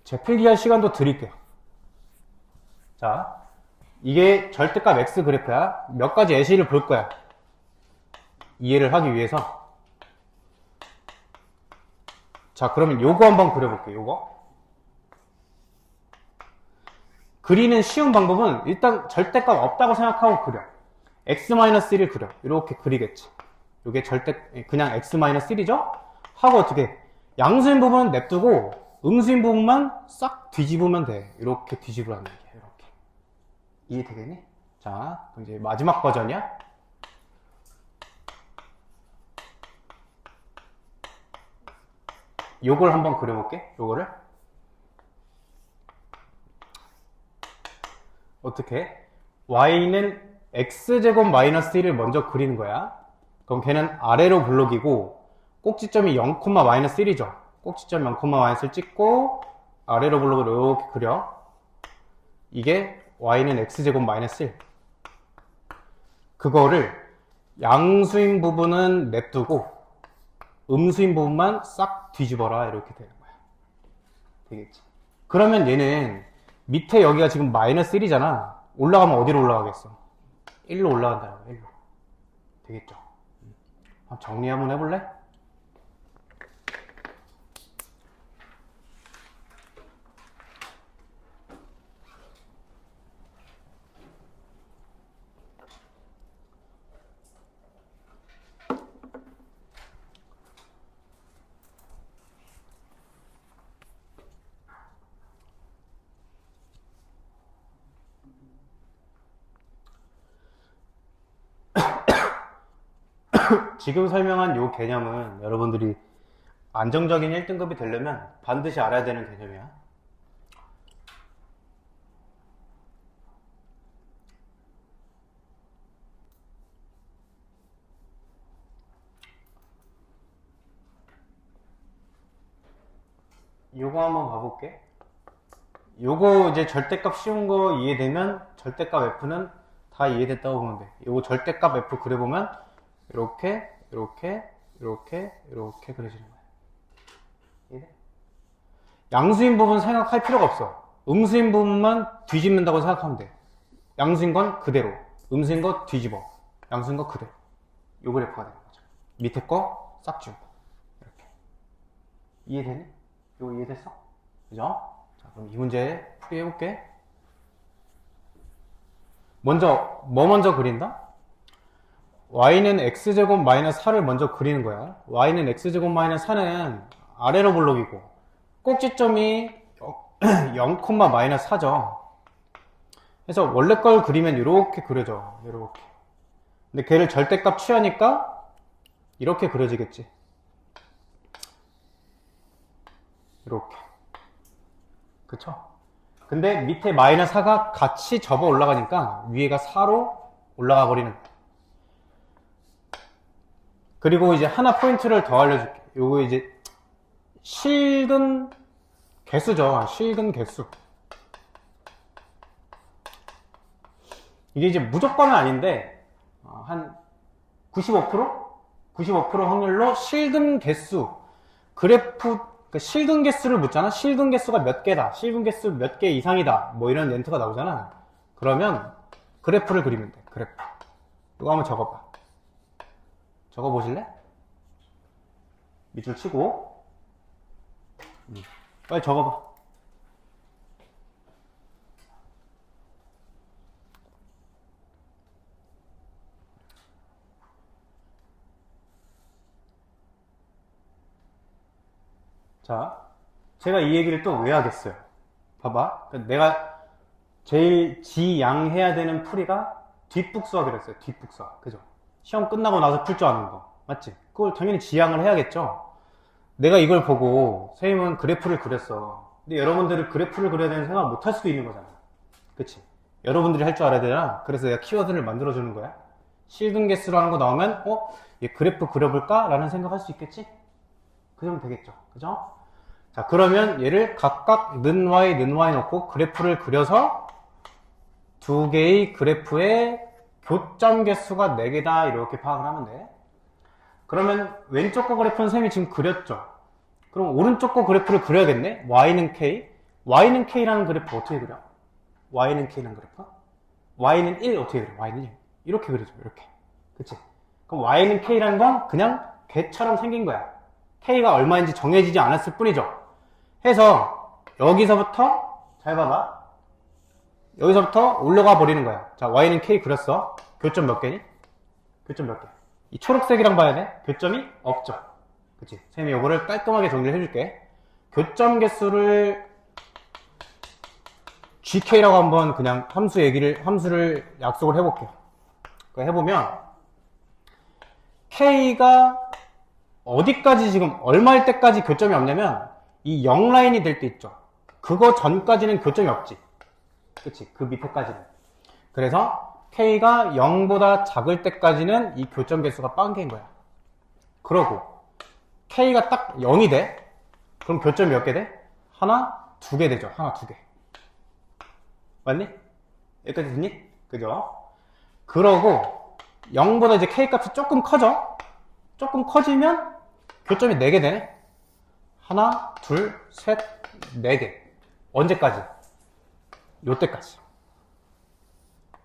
Speaker 1: 제가 필기할 시간도 드릴게요. 자, 이게 절대값 x 그래프야. 몇 가지 예시를 볼 거야. 이해를 하기 위해서. 자, 그러면 요거 한번 그려볼게요. 요거. 그리는 쉬운 방법은 일단 절대값 없다고 생각하고 그려. x-1을 그려. 이렇게 그리겠지. 요게 그냥 x-1이죠? 하고 어떻게? 양수인 부분은 냅두고 음수인 부분만 싹 뒤집으면 돼. 이렇게 뒤집으라는 얘기야. 이렇게. 이해되겠니? 자, 그럼 이제 마지막 버전이야. 요걸 한번 그려볼게. 요거를. 어떻게? y는 x제곱 마이너스 1을 먼저 그리는 거야. 그럼 걔는 아래로 블록이고 꼭지점이 0, 마이너스 1이죠. 꼭지점 0, 마이너스 1 찍고 아래로 블록을 이렇게 그려. 이게 y는 x제곱 마이너스 1. 그거를 양수인 부분은 냅두고 음수인 부분만 싹 뒤집어라. 이렇게 되는 거야. 되겠지? 그러면 얘는 밑에 여기가 지금 마이너스 1이잖아. 올라가면 어디로 올라가겠어? 1로 올라간다는 거야. 1로. 되겠죠? 정리 한번 해볼래? 지금 설명한 이 개념은 여러분들이 안정적인 1등급이 되려면 반드시 알아야 되는 개념이야. 요거 한번 봐볼게. 요거 이제 절대값 쉬운 거 이해되면 절대값 f는 다 이해됐다고 보면 돼. 요거 절대값 f 그려보면 이렇게 이렇게 그려지는 거야. 이해돼? 양수인 부분 생각할 필요가 없어. 음수인 부분만 뒤집는다고 생각하면 돼. 양수인 건 그대로, 음수인 거 뒤집어, 양수인 거 그대로. 요 그래프가 되는 거죠. 밑에 거 싹 지우고 이렇게. 이해되니? 이거 이해됐어? 그죠? 자, 그럼 이 문제 풀이 해볼게. 먼저 뭐 먼저 그린다? y는 x제곱 마이너스 4를 먼저 그리는 거야. y는 x제곱 마이너스 4는 아래로 볼록이고 꼭지점이 0, 마이너스 4죠. 그래서 원래 걸 그리면 이렇게 그려져. 이렇게. 근데 걔를 절대값 취하니까 이렇게 그려지겠지. 이렇게. 그쵸? 근데 밑에 마이너스 4가 같이 접어 올라가니까 위에가 4로 올라가 버리는 거야. 그리고 이제 하나 포인트를 더 알려줄게. 요거 이제 실근 개수죠. 실근 개수. 이게 이제 무조건은 아닌데 한 95%? 95% 확률로 실근 개수 그래프 그러니까 실근 개수를 묻잖아. 실근 개수가 몇 개다. 실근 개수 몇 개 이상이다. 뭐 이런 렌트가 나오잖아. 그러면 그래프를 그리면 돼. 그래프. 이거 한번 적어봐. 적어보실래? 밑줄 치고 빨리 적어봐. 자, 제가 이 얘기를 또 왜 하겠어요? 봐봐. 내가 제일 지양해야 되는 풀이가 뒷북수화 그랬어요. 뒷북수화. 그죠? 시험 끝나고 나서 풀 줄 아는 거. 맞지? 그걸 당연히 지양을 해야겠죠? 내가 이걸 보고 선생님은 그래프를 그렸어. 근데 여러분들은 그래프를 그려야 되는 생각 못 할 수도 있는 거잖아. 그치? 여러분들이 할 줄 알아야 되잖아. 그래서 내가 키워드를 만들어주는 거야. 실근 개수라는 거 나오면 얘 그래프 그려볼까? 라는 생각 할 수 있겠지? 그러면 되겠죠. 그죠? 자, 그러면 얘를 각각 는 y 넣고 그래프를 그려서 두 개의 그래프의 교점 개수가 4개다 이렇게 파악을 하면 돼. 그러면 왼쪽 거 그래프는 선생님이 지금 그렸죠. 그럼 오른쪽 거 그래프를 그려야겠네. y는 k. y는 k라는 그래프 어떻게 그려? y는 k라는 그래프? y는 1 어떻게 그려? y는 1. 이렇게 그리죠. 이렇게. 그치? 그럼 y는 k라는 건 그냥 개처럼 생긴 거야. k가 얼마인지 정해지지 않았을 뿐이죠. 해서 여기서부터 잘 봐봐. 여기서부터 올라가 버리는 거야. 자, y는 k 그렸어. 교점 몇 개니? 교점 몇 개? 이 초록색이랑 봐야 돼. 교점이 없죠. 그치? 선생님이 요거를 깔끔하게 정리를 해줄게. 교점 개수를 gk라고 한번 그냥 함수를 약속을 해볼게요. 해보면 k가 어디까지 지금 얼마일 때까지 교점이 없냐면 이 0라인이 될 때 있죠. 그거 전까지는 교점이 없지. 그치? 그 밑에까지는. 그래서 k가 0보다 작을 때까지는 이 교점 개수가 빵개인 거야. 그러고 k가 딱 0이 돼? 그럼 교점이 몇 개 돼? 하나, 두 개 되죠. 하나, 두 개. 맞니? 여기까지 됐니? 그죠? 그러고 0보다 이제 k 값이 조금 커져? 조금 커지면 교점이 4개 되네? 하나, 둘, 셋, 4개. 언제까지? 요때까지.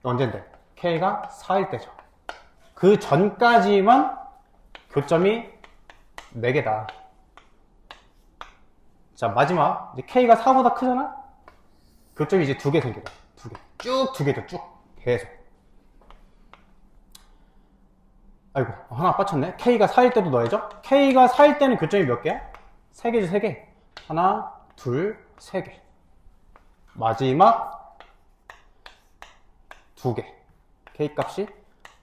Speaker 1: 언젠데? k가 4일 때죠. 그 전까지만 교점이 4개다. 자, 마지막. 이제 k가 4보다 크잖아? 교점이 이제 2개 생겨요. 2개. 쭉 2개죠. 쭉. 계속. 아이고, 하나 빠쳤네. k가 4일 때도 넣어야죠. k가 4일 때는 교점이 몇 개야? 3개죠, 3개. 하나, 둘, 3개. 마지막 2개. k 값이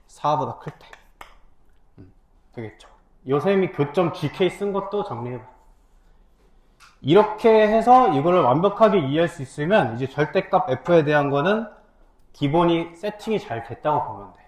Speaker 1: 4보다 클 때. 되겠죠. 요쌤이 교점 gk 쓴 것도 정리해봐. 이렇게 해서 이거를 완벽하게 이해할 수 있으면 이제 절대값 f에 대한 거는 기본이 세팅이 잘 됐다고 보면 돼.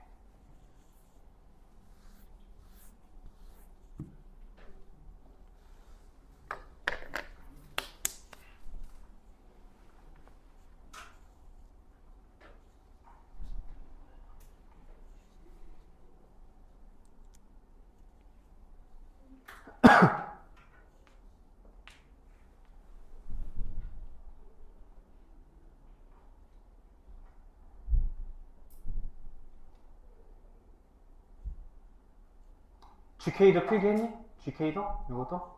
Speaker 1: GK도 필기했니? GK도? 이것도?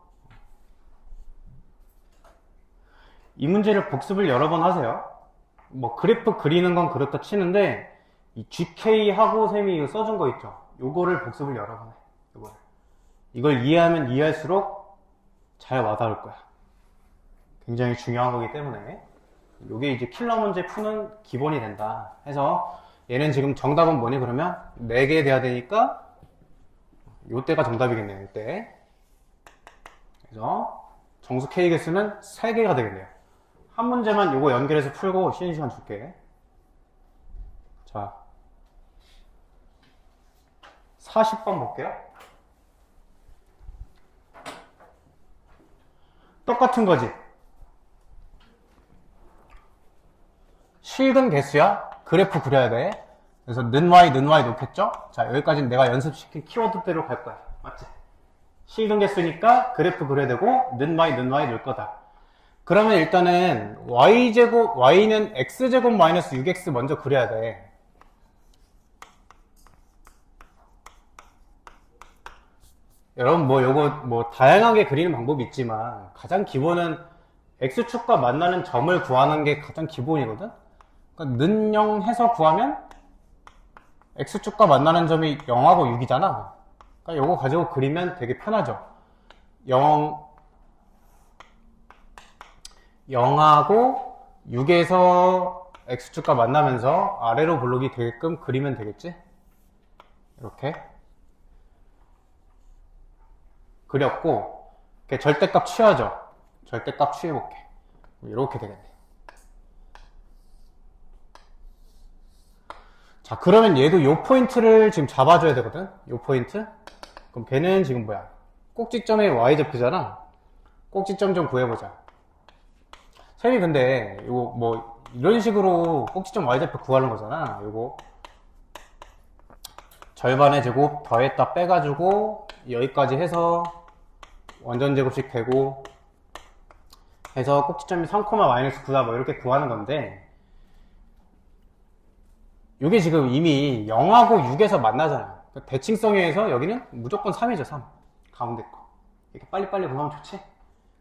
Speaker 1: 이 문제를 복습을 여러 번 하세요. 뭐 그래프 그리는 건 그렇다 치는데 이 GK하고 쌤이 이거 써준 거 있죠? 요거를 복습을 여러 번 해. 요거를. 이걸 이해하면 이해할수록 잘 와닿을 거야. 굉장히 중요한 거기 때문에 요게 이제 킬러 문제 푸는 기본이 된다 해서 얘는 지금 정답은 뭐니 그러면 4개 돼야 되니까 요때가 정답이겠네요. 요때. 그래서 정수 K 개수는 3개가 되겠네요. 한 문제만 요거 연결해서 풀고 쉬는 시간 줄게. 자, 40번 볼게요. 똑같은 거지. 실근 개수야. 그래프 그려야 돼. 그래서 는 y 놓겠죠? 자, 여기까지는 내가 연습시킨 키워드대로 갈 거야. 맞지? 실근 개수니까 그래프 그려야 되고 는 y 넣을 거다. 그러면 일단은 y는 x제곱 마이너스 6x 먼저 그려야 돼. 여러분 요거 다양하게 그리는 방법이 있지만 가장 기본은 x축과 만나는 점을 구하는 게 가장 기본이거든. 그러니까 는 0 해서 구하면 x축과 만나는 점이 0하고 6이잖아. 그러니까 요거 가지고 그리면 되게 편하죠. 0하고 6에서 x축과 만나면서 아래로 블록이 되게끔 그리면 되겠지? 이렇게 그렸고 절대값 취하죠? 절대값 취해볼게. 이렇게 되겠네. 자, 그러면 얘도 요 포인트를 지금 잡아줘야 되거든? 요 포인트? 그럼 걔는 지금 뭐야? 꼭지점의 y좌표잖아? 꼭지점 좀 구해보자. 쌤이 근데 요거 이런 식으로 꼭지점 y좌표 구하는 거잖아. 요거 절반의 제곱 더했다 빼가지고 여기까지 해서 완전 제곱씩 되고 해서 꼭지점이 3,-9다 뭐 이렇게 구하는 건데 요게 지금 이미 0하고 6에서 만나잖아. 대칭성에 의해서 여기는 무조건 3이죠. 3 가운데 거 이렇게 빨리빨리 구하면 좋지.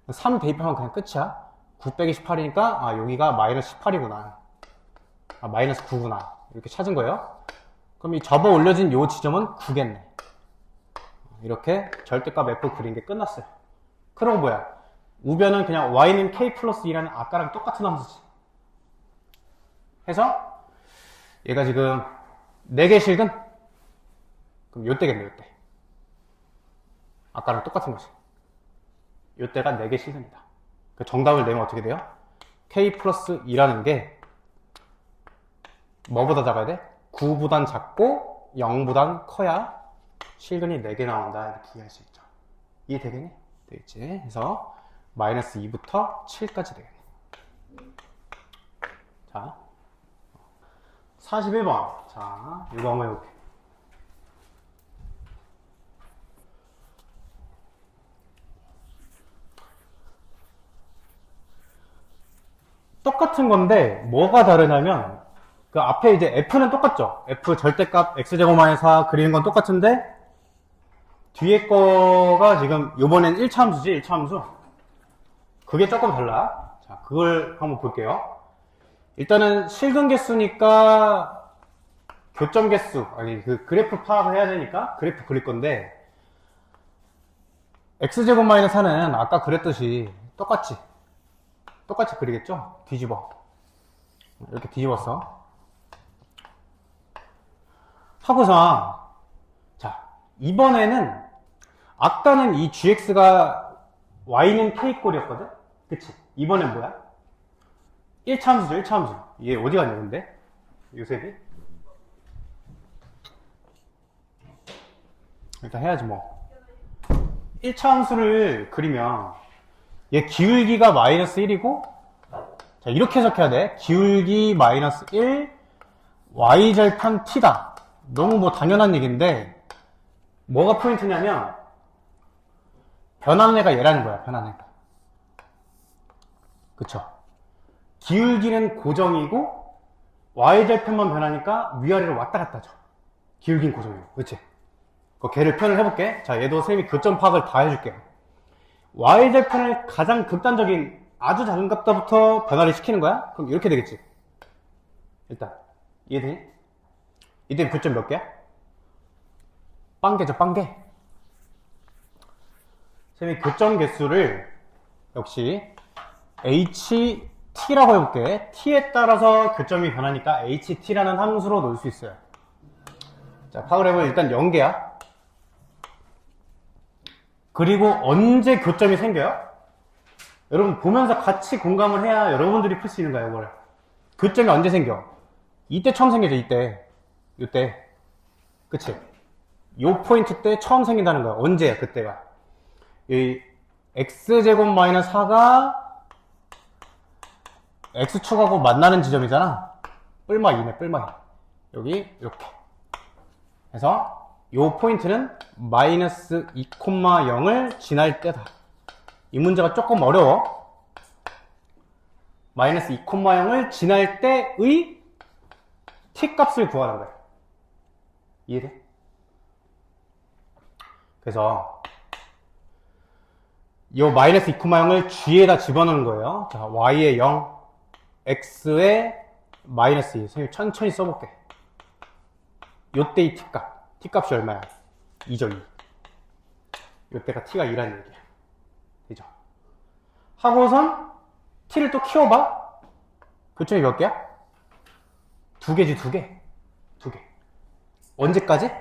Speaker 1: 3 대입하면 그냥 끝이야. 9 빼기 18이니까 아 여기가 마이너스 18이구나. 아 마이너스 9구나. 이렇게 찾은 거예요. 그럼 이 접어 올려진 요 지점은 9겠네. 이렇게 절대값 F 그린 게 끝났어요. 그럼 뭐야? 우변은 그냥 y는 k 플러스 2라는 아까랑 똑같은 함수지. 해서 얘가 지금 4개 실근? 그럼 요때겠네, 요때. 아까랑 똑같은 거지. 요때가 4개 실근이다. 그 정답을 내면 어떻게 돼요? k 플러스 2라는 게 뭐보다 작아야 돼? 9보단 작고 0보단 커야 실근이 4개 나온다. 이렇게 이해할 수 있죠. 이해되겠니? 되겠지. 그래서 마이너스 2부터 7까지 되겠네. 자, 41번. 자, 이거 한번 해볼게. 똑같은 건데 뭐가 다르냐면 그 앞에 이제 F는 똑같죠. F 절대값 X제곱 마이너스 4 그리는 건 똑같은데 뒤에 거가 지금 요번엔 1차 함수지. 1차 함수. 그게 조금 달라. 자, 그걸 한번 볼게요. 일단은 실근 개수니까 교점 개수, 아니 그 그래프 파악을 해야 되니까 그래프 그릴 건데 x제곱 마이너스 4는 아까 그랬듯이 똑같이 그리겠죠? 뒤집어. 이렇게 뒤집었어. 하고서 자, 이번에는 아까는 이 gx가 y는 k꼴이었거든? 그치? 이번엔 뭐야? 1차 함수죠, 1차 함수. 얘 어디 갔냐, 근데? 요셉이? 일단 해야지, 뭐. 1차 함수를 그리면, 얘 기울기가 마이너스 1이고, 자, 이렇게 해석해야 돼. 기울기 마이너스 1, y절편 t다. 너무 뭐 당연한 얘기인데, 뭐가 포인트냐면, 변하는 애가 얘라는 거야, 변하는 애가. 그쵸? 기울기는 고정이고 y절편만 변하니까 위아래로 왔다 갔다 하죠. 기울기는 고정이고, 그치? 걔를 표현을 해볼게. 자, 얘도 선생님이 교점 파악을 다 해줄게요. y절편을 가장 극단적인 아주 작은 값부터 변화를 시키는 거야? 그럼 이렇게 되겠지. 일단 이해되니? 이때 교점 몇 개야? 빵개죠, 빵개. 선생님이 교점 개수를 역시 ht라고 해볼게. t에 따라서 교점이 변하니까 ht라는 함수로 넣을 수 있어요. 자, 파악을 해보면 일단 0개야. 그리고 언제 교점이 생겨요? 여러분 보면서 같이 공감을 해야 여러분들이 풀 수 있는 거예요, 이거를. 교점이 언제 생겨? 이때 처음 생기죠, 이때. 그치? 요 포인트 때 처음 생긴다는 거야. 언제야, 그때가? 이 x제곱 마이너스 4가 x축하고 만나는 지점이잖아. 뿔마2네, 뿔마2. 여기, 이렇게. 그래서 요 포인트는 마이너스 2,0을 지날 때다. 이 문제가 조금 어려워. 마이너스 2,0을 지날 때의 t 값을 구하는 거야. 이해돼? 그래서 요 마이너스 2,0을 g에다 집어넣는 거예요. 자, y에 0, x에 마이너스 2. 선생님 천천히 써볼게. 요때의 t값. t값이 얼마야? 2죠, 2. 요때가 t가 2라는 얘기야. 되죠? 하고선 t를 또 키워봐. 교점이 몇 개야? 2개지, 2개. 2개. 언제까지?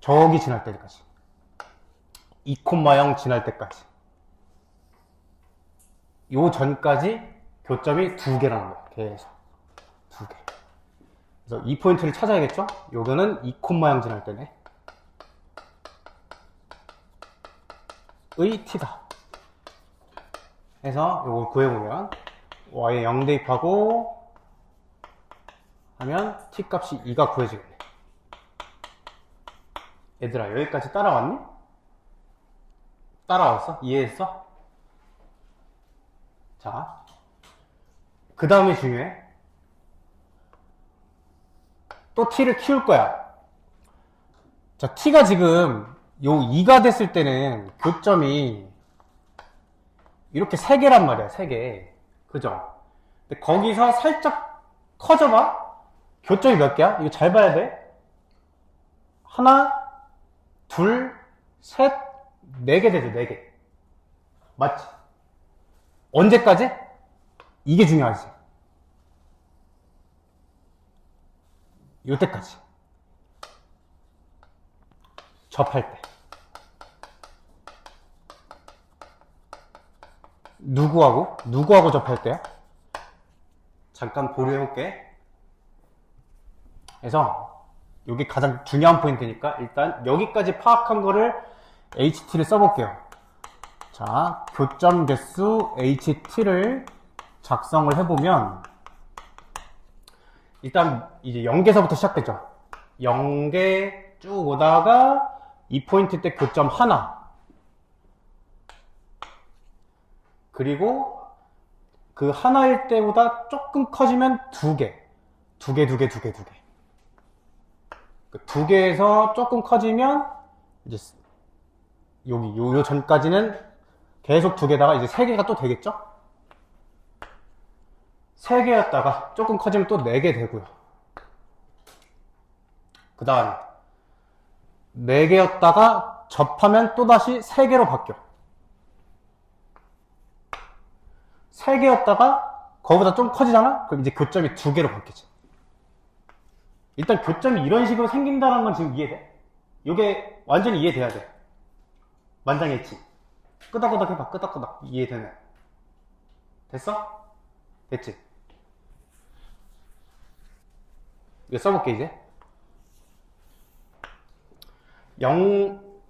Speaker 1: 저기 지날 때까지. 2,0 지날 때까지. 요 전까지 교점이 2개라는 거야. 계속. 2개. 그래서 이 포인트를 찾아야겠죠? 요거는 2,0 지날 때네. 의 t다. 해서 요걸 구해보면 y에 0 대입하고 하면 t 값이 2가 구해지겠네. 얘들아, 여기까지 따라왔니? 따라왔어? 이해했어? 자, 그 다음이 중요해. 또 t를 키울 거야. 자, t가 지금 요 2가 됐을 때는 교점이 이렇게 3개란 말이야, 3개. 그죠? 근데 거기서 살짝 커져봐. 교점이 몇 개야? 이거 잘 봐야 돼. 하나, 둘, 셋, 4개 되죠, 4개. 맞지? 언제까지? 이게 중요하지. 요때까지. 접할 때. 누구하고 접할 때야? 잠깐 보류해볼게. 그래서 여기 가장 중요한 포인트니까 일단 여기까지 파악한 거를 HT를 써볼게요. 자, 교점 개수 HT를 작성을 해보면 일단 이제 0개서부터 시작되죠. 0개 쭉 오다가 이 포인트 때 교점 하나, 그리고 그 하나일 때보다 조금 커지면 2개, 2개. 그 2개에서 조금 커지면 이제 여기 요 전까지는 계속 2개다가 이제 3개가 또 되겠죠? 3개였다가 조금 커지면 또 4개 되고요. 그 다음에 4개였다가 접하면 또다시 3개로 바뀌어. 3개였다가 거기보다 좀 커지잖아? 그럼 이제 교점이 2개로 바뀌지. 일단 교점이 이런 식으로 생긴다는 건 지금 이해돼? 이게 완전히 이해돼야 돼. 만장일치. 끄덕끄덕 해봐. 끄덕끄덕. 이해되네. 됐어? 됐지? 이거 써볼게 이제.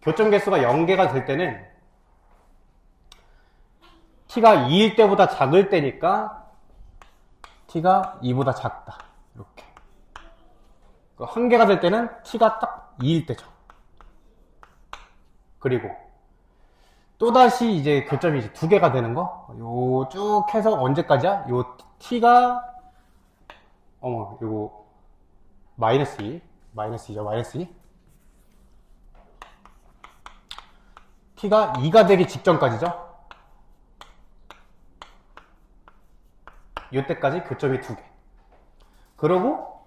Speaker 1: 교점 개수가 0개가 될 때는 t가 2일 때보다 작을 때니까 t가 2보다 작다. 이렇게. 1개가 될 때는 t가 딱 2일 때죠. 그리고 또다시 이제 교점이 이제 2개가 되는 거. 요 쭉 해서 언제까지야? 요 t가 요거 마이너스 2죠. 마이너스 2. t가 2가 되기 직전까지죠. 이때까지 교점이 2개. 그리고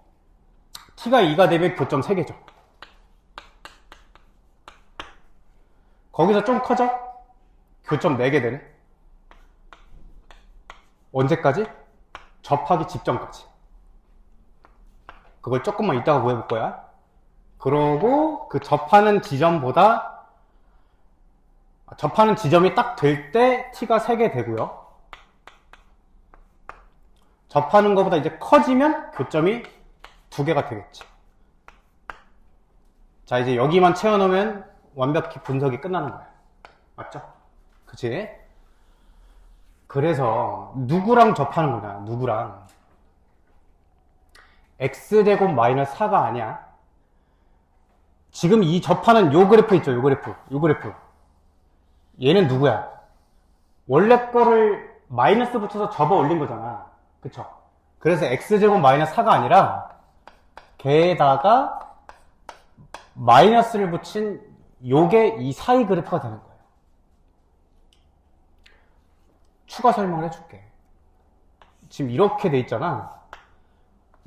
Speaker 1: t가 2가 되면 교점 3개죠. 거기서 좀 커져? 교점 4개 되네. 언제까지? 접하기 직전까지. 그걸 조금만 이따가 구해볼 거야. 그러고 그 접하는 지점보다 접하는 지점이 딱 될 때 t가 3개 되고요. 접하는 것보다 이제 커지면 교점이 2개가 되겠지. 자, 이제 여기만 채워놓으면 완벽히 분석이 끝나는 거야. 맞죠? 그치? 그래서 누구랑 접하는 거냐? 누구랑? x제곱 마이너스 4가 아니야. 지금 이 접하는 요 그래프 있죠? 요 그래프. 얘는 누구야? 원래 거를 마이너스 붙여서 접어 올린 거잖아. 그쵸? 그래서 x제곱 마이너스 4가 아니라 걔에다가 마이너스를 붙인 요게 이 사이 그래프가 되는 거예요. 추가 설명을 해줄게. 지금 이렇게 돼 있잖아.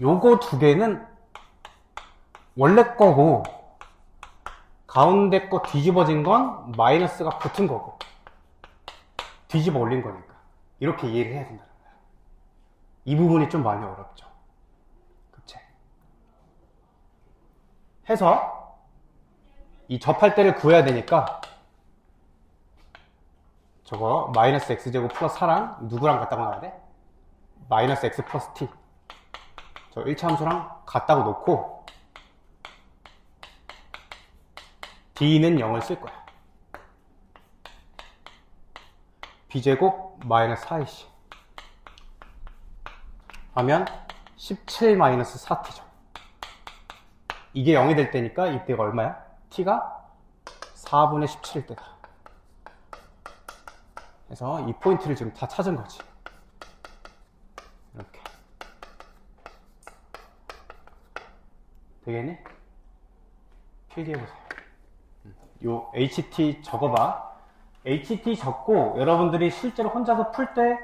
Speaker 1: 요거 두 개는 원래 거고 가운데 거 뒤집어진 건 마이너스가 붙은 거고 뒤집어 올린 거니까 이렇게 이해를 해야 된다는 거야. 이 부분이 좀 많이 어렵죠. 그치? 해서 이 접할 때를 구해야 되니까 저거 마이너스 x제곱 플러스 4랑 누구랑 같다고 나와야 돼? 마이너스 x 플러스 t 저 1차 함수랑 같다고 놓고 d는 0을 쓸 거야. b제곱 마이너스 4ac 하면 17 마이너스 4t죠. 이게 0이 될 때니까 이때가 얼마야? t가 4분의 17일 때다. 그래서 이 포인트를 지금 다 찾은 거지. 이렇게. 되겠니? 필기해보세요. 요 HT 적어봐. HT 적고 여러분들이 실제로 혼자서 풀 때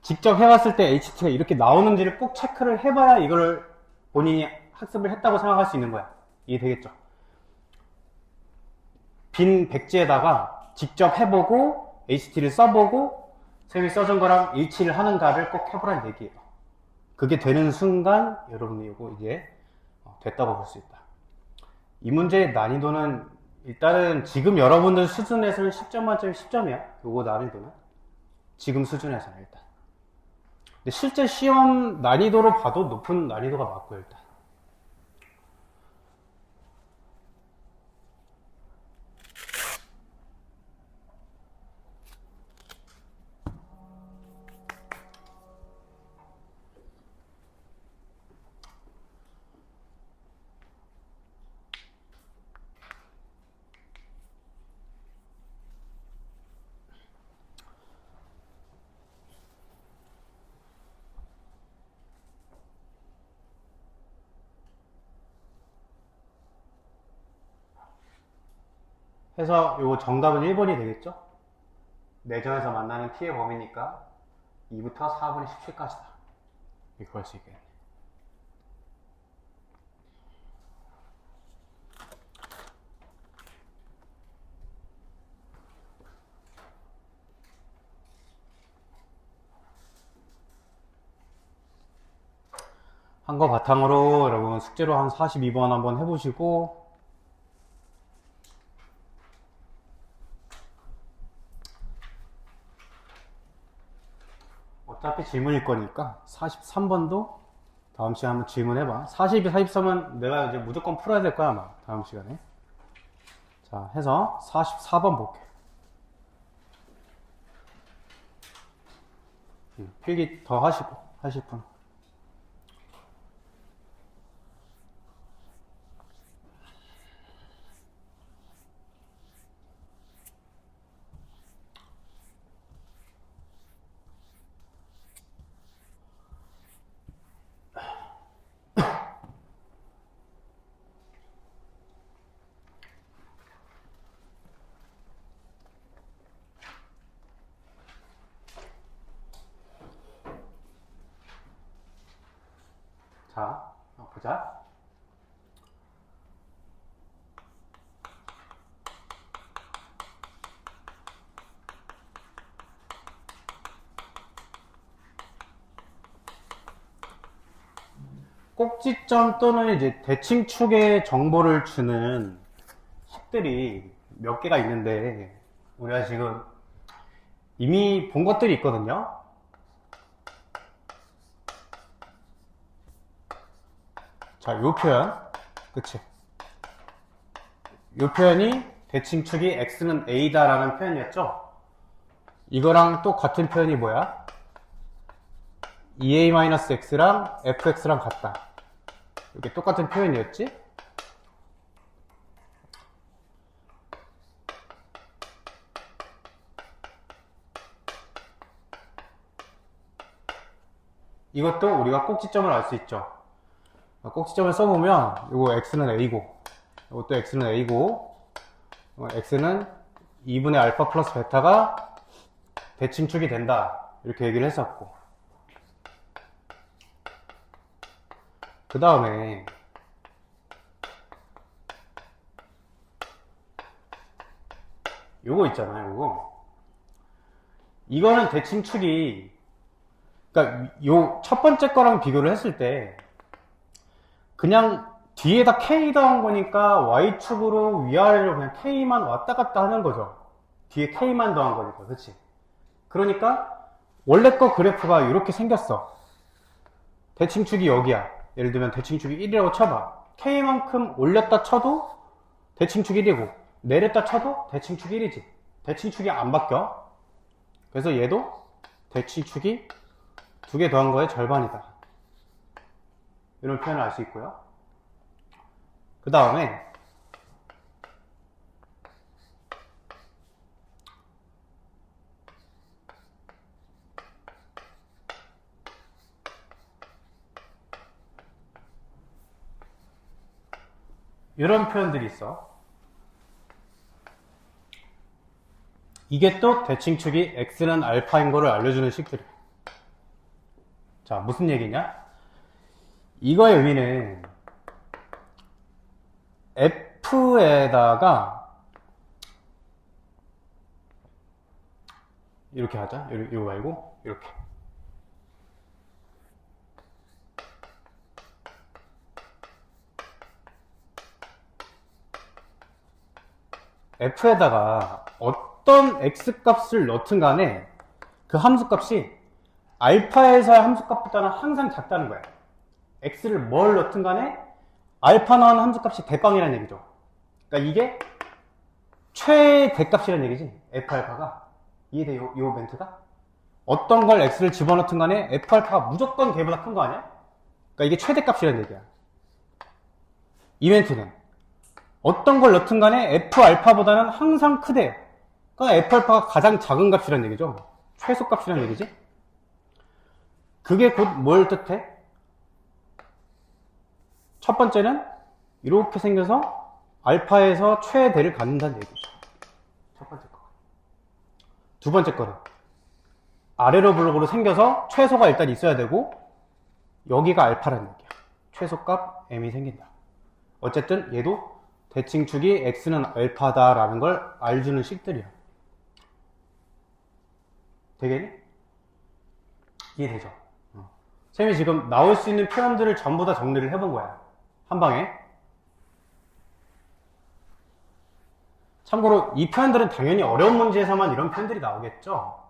Speaker 1: 직접 해봤을 때 HT가 이렇게 나오는지를 꼭 체크를 해봐야 이걸 본인이 학습을 했다고 생각할 수 있는 거야. 이해되겠죠? 빈 백지에다가 직접 해보고 HT를 써보고 선생님이 써준 거랑 일치를 하는가를 꼭 해보라는 얘기예요. 그게 되는 순간 여러분이 이거 이제 됐다고 볼 수 있다. 이 문제의 난이도는 일단은 지금 여러분들 수준에서는 10점 만점에 10점이야. 요거 난이도는 지금 수준에서는 일단. 근데 실제 시험 난이도로 봐도 높은 난이도가 맞고 일단. 해서 요거 정답은 1번이 되겠죠? 내전에서 만나는 t의 범위니까 2부터 4분의 17까지다. 이렇게 할 수 있겠네. 한 거 바탕으로 여러분 숙제로 한 42번 한번 해보시고 어차피 질문일 거니까 43번도 다음 시간에 한번 질문해봐. 42, 43은 내가 이제 무조건 풀어야 될 거야 아마 다음 시간에. 자 해서 44번 볼게. 필기 더 하시고 하실 분. 자, 보자. 꼭지점 또는 이제 대칭축의 정보를 주는 식들이 몇 개가 있는데, 우리가 지금 이미 본 것들이 있거든요. 자, 요 표현. 그치? 요 표현이 대칭축이 x는 a다 라는 표현이었죠? 이거랑 또 같은 표현이 뭐야? 2a-x랑 fx랑 같다. 이게 똑같은 표현이었지? 이것도 우리가 꼭지점을 알 수 있죠. 꼭지점을 써보면 요거 x는 a고, 이것도 x는 a고, x는 2분의 알파 플러스 베타가 대칭축이 된다, 이렇게 얘기를 했었고, 그 다음에 요거 있잖아요. 요거, 이거는 대칭축이, 그러니까 요 첫 번째 거랑 비교를 했을 때 그냥 뒤에다 k 더한 거니까 y축으로 위아래로 그냥 k만 왔다 갔다 하는 거죠. 뒤에 k만 더한 거니까. 그렇지? 그러니까 원래 거 그래프가 이렇게 생겼어. 대칭축이 여기야. 예를 들면 대칭축이 1이라고 쳐봐. k만큼 올렸다 쳐도 대칭축 1이고, 내렸다 쳐도 대칭축 1이지. 대칭축이 안 바뀌어. 그래서 얘도 대칭축이 2개 더한 거의 절반이다, 이런 표현을 알 수 있고요. 그 다음에 이런 표현들이 있어. 이게 또 대칭축이 x는 알파인 거를 알려주는 식들이야. 자, 무슨 얘기냐? 이거의 의미는 f에다가 이렇게 하자. 이거 말고 이렇게. f에다가 어떤 x 값을 넣든 간에 그 함수 값이 알파에서의 함수 값보다는 항상 작다는 거야. x를 뭘 넣든 간에 알파 넣은 함수 값이 대빵이라는 얘기죠. 그러니까 이게 최대값이라는 얘기지. F알파가. 이해돼? 요 멘트가? 어떤 걸 x를 집어넣든 간에 F알파가 무조건 걔보다 큰 거 아니야? 그러니까 이게 최대값이라는 얘기야. 이 멘트는 어떤 걸 넣든 간에 F알파보다는 항상 크대. 그러니까 F알파가 가장 작은 값이라는 얘기죠. 최소값이라는 얘기지. 그게 곧 뭘 뜻해? 첫 번째는 이렇게 생겨서 알파에서 최대를 갖는다는 얘기죠. 첫 번째 거. 두 번째 거는 아래로 블록으로 생겨서 최소가 일단 있어야 되고, 여기가 알파라는 얘기야. 최소값 m이 생긴다. 어쨌든 얘도 대칭축이 x는 알파다라는 걸 알려주는 식들이야. 되겠니? 이해되죠? 쌤이 지금 나올 수 있는 표현들을 전부 다 정리를 해본 거야. 한 방에. 참고로 이 표현들은 당연히 어려운 문제에서만 이런 표현들이 나오겠죠.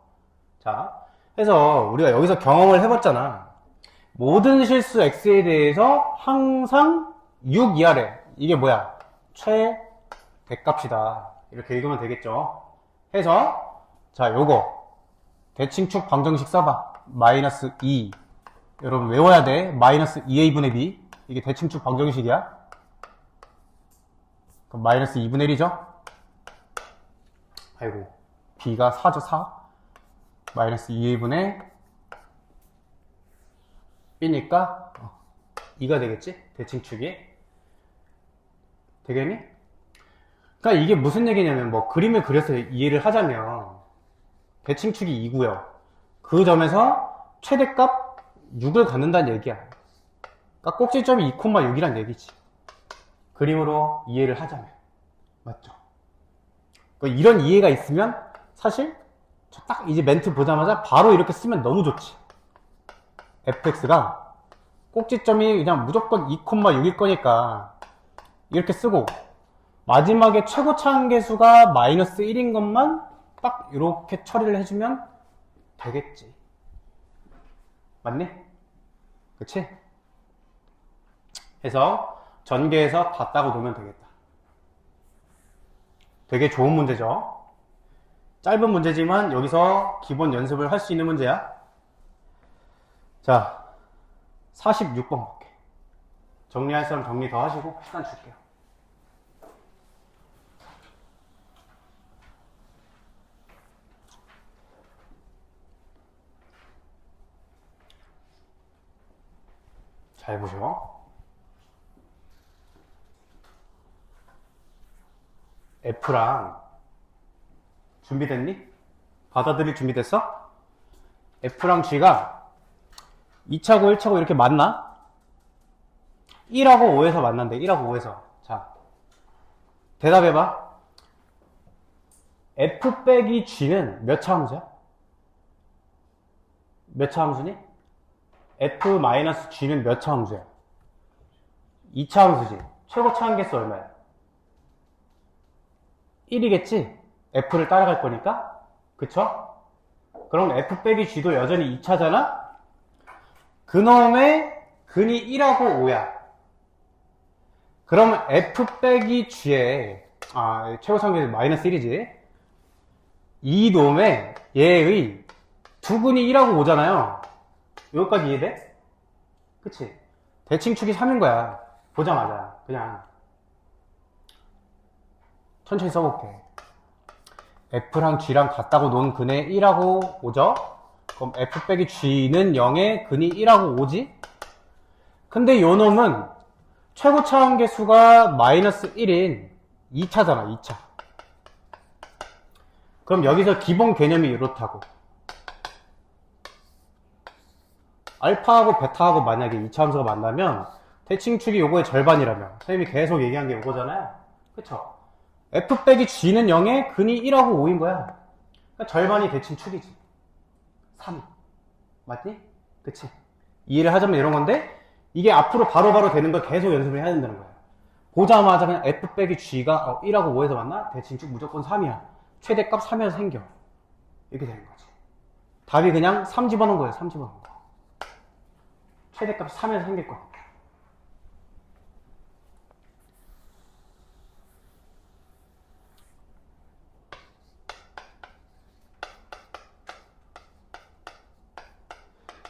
Speaker 1: 자, 그래서 우리가 여기서 경험을 해봤잖아. 모든 실수 x에 대해서 항상 6 이하래. 이게 뭐야? 최대값이다. 이렇게 읽으면 되겠죠. 해서 자, 요거 대칭축 방정식 써봐. 마이너스 2. 여러분 외워야 돼. 마이너스 2a분의 b. 이게 대칭축 방정식이야. 그럼 마이너스 2분의 1이죠? 아이고, b가 4죠, 4. 마이너스 2a분의 b니까 2가 되겠지? 대칭축이. 되겠니? 그러니까 이게 무슨 얘기냐면, 뭐 그림을 그려서 이해를 하자면 대칭축이 2고요. 그 점에서 최대값 6을 갖는다는 얘기야. 그러니까 꼭지점이 2,6이란 얘기지. 그림으로 이해를 하자면. 맞죠? 그러니까 이런 이해가 있으면 사실 딱 이제 멘트 보자마자 바로 이렇게 쓰면 너무 좋지. fx가 꼭지점이 그냥 무조건 2,6일 거니까 이렇게 쓰고 마지막에 최고 차항계수가 마이너스 1인 것만 딱 이렇게 처리를 해주면 되겠지. 맞니? 그치? 해서 전개해서 같다고 놓으면 되겠다. 되게 좋은 문제죠. 짧은 문제지만 여기서 기본 연습을 할 수 있는 문제야. 자, 46번 볼게. 정리할 사람 정리 더 하시고 시간 줄게요. 잘 보셔. F랑 준비됐니? 받아들일 준비됐어? F랑 G가 2차고 1차고 이렇게 만나? 1하고 5에서 만난대. 1하고 5에서. 자, 대답해봐. F 빼기 G는 몇 차 함수야? 몇 차 함수니? F 마이너스 G는 몇 차 함수야? 2차 함수지. 최고 차항계수 얼마야? 1이겠지? F를 따라갈 거니까. 그쵸? 그럼 F 빼기 G도 여전히 2차잖아? 그놈의 근이 1하고 5야. 그러면 F 빼기 G의 최고 차항계수 마이너스 1이지. 이 놈의 얘의 두 근이 1하고 5잖아요. 여기까지 이해돼? 그치? 대칭축이 3인 거야. 보자마자. 그냥. 천천히 써볼게. F랑 G랑 같다고 놓은 근에 1하고 5죠? 그럼 F 빼기 G는 0에 근이 1하고 5지? 근데 요 놈은 최고 차항계수가 마이너스 1인 2차잖아, 2차. 그럼 여기서 기본 개념이 이렇다고. 알파하고 베타하고 만약에 2차 함수가 만나면 대칭축이 요거의 절반이라면 선생님이 계속 얘기한 게 요거잖아요. 그쵸? F 빼기 G는 0에 근이 1하고 5인 거야. 그러니까 절반이 대칭축이지. 3. 맞니? 그치? 이해를 하자면 이런 건데 이게 앞으로 바로바로 되는 걸 계속 연습을 해야 된다는 거야. 보자마자 그냥 F 빼기 G가 1하고 5에서 만나? 대칭축 무조건 3이야. 최대값 3에서 생겨. 이렇게 되는 거지. 답이 그냥 3 집어넣은 거예요. 3 집어넣은 거. 최대값 3에서 생길 거니까.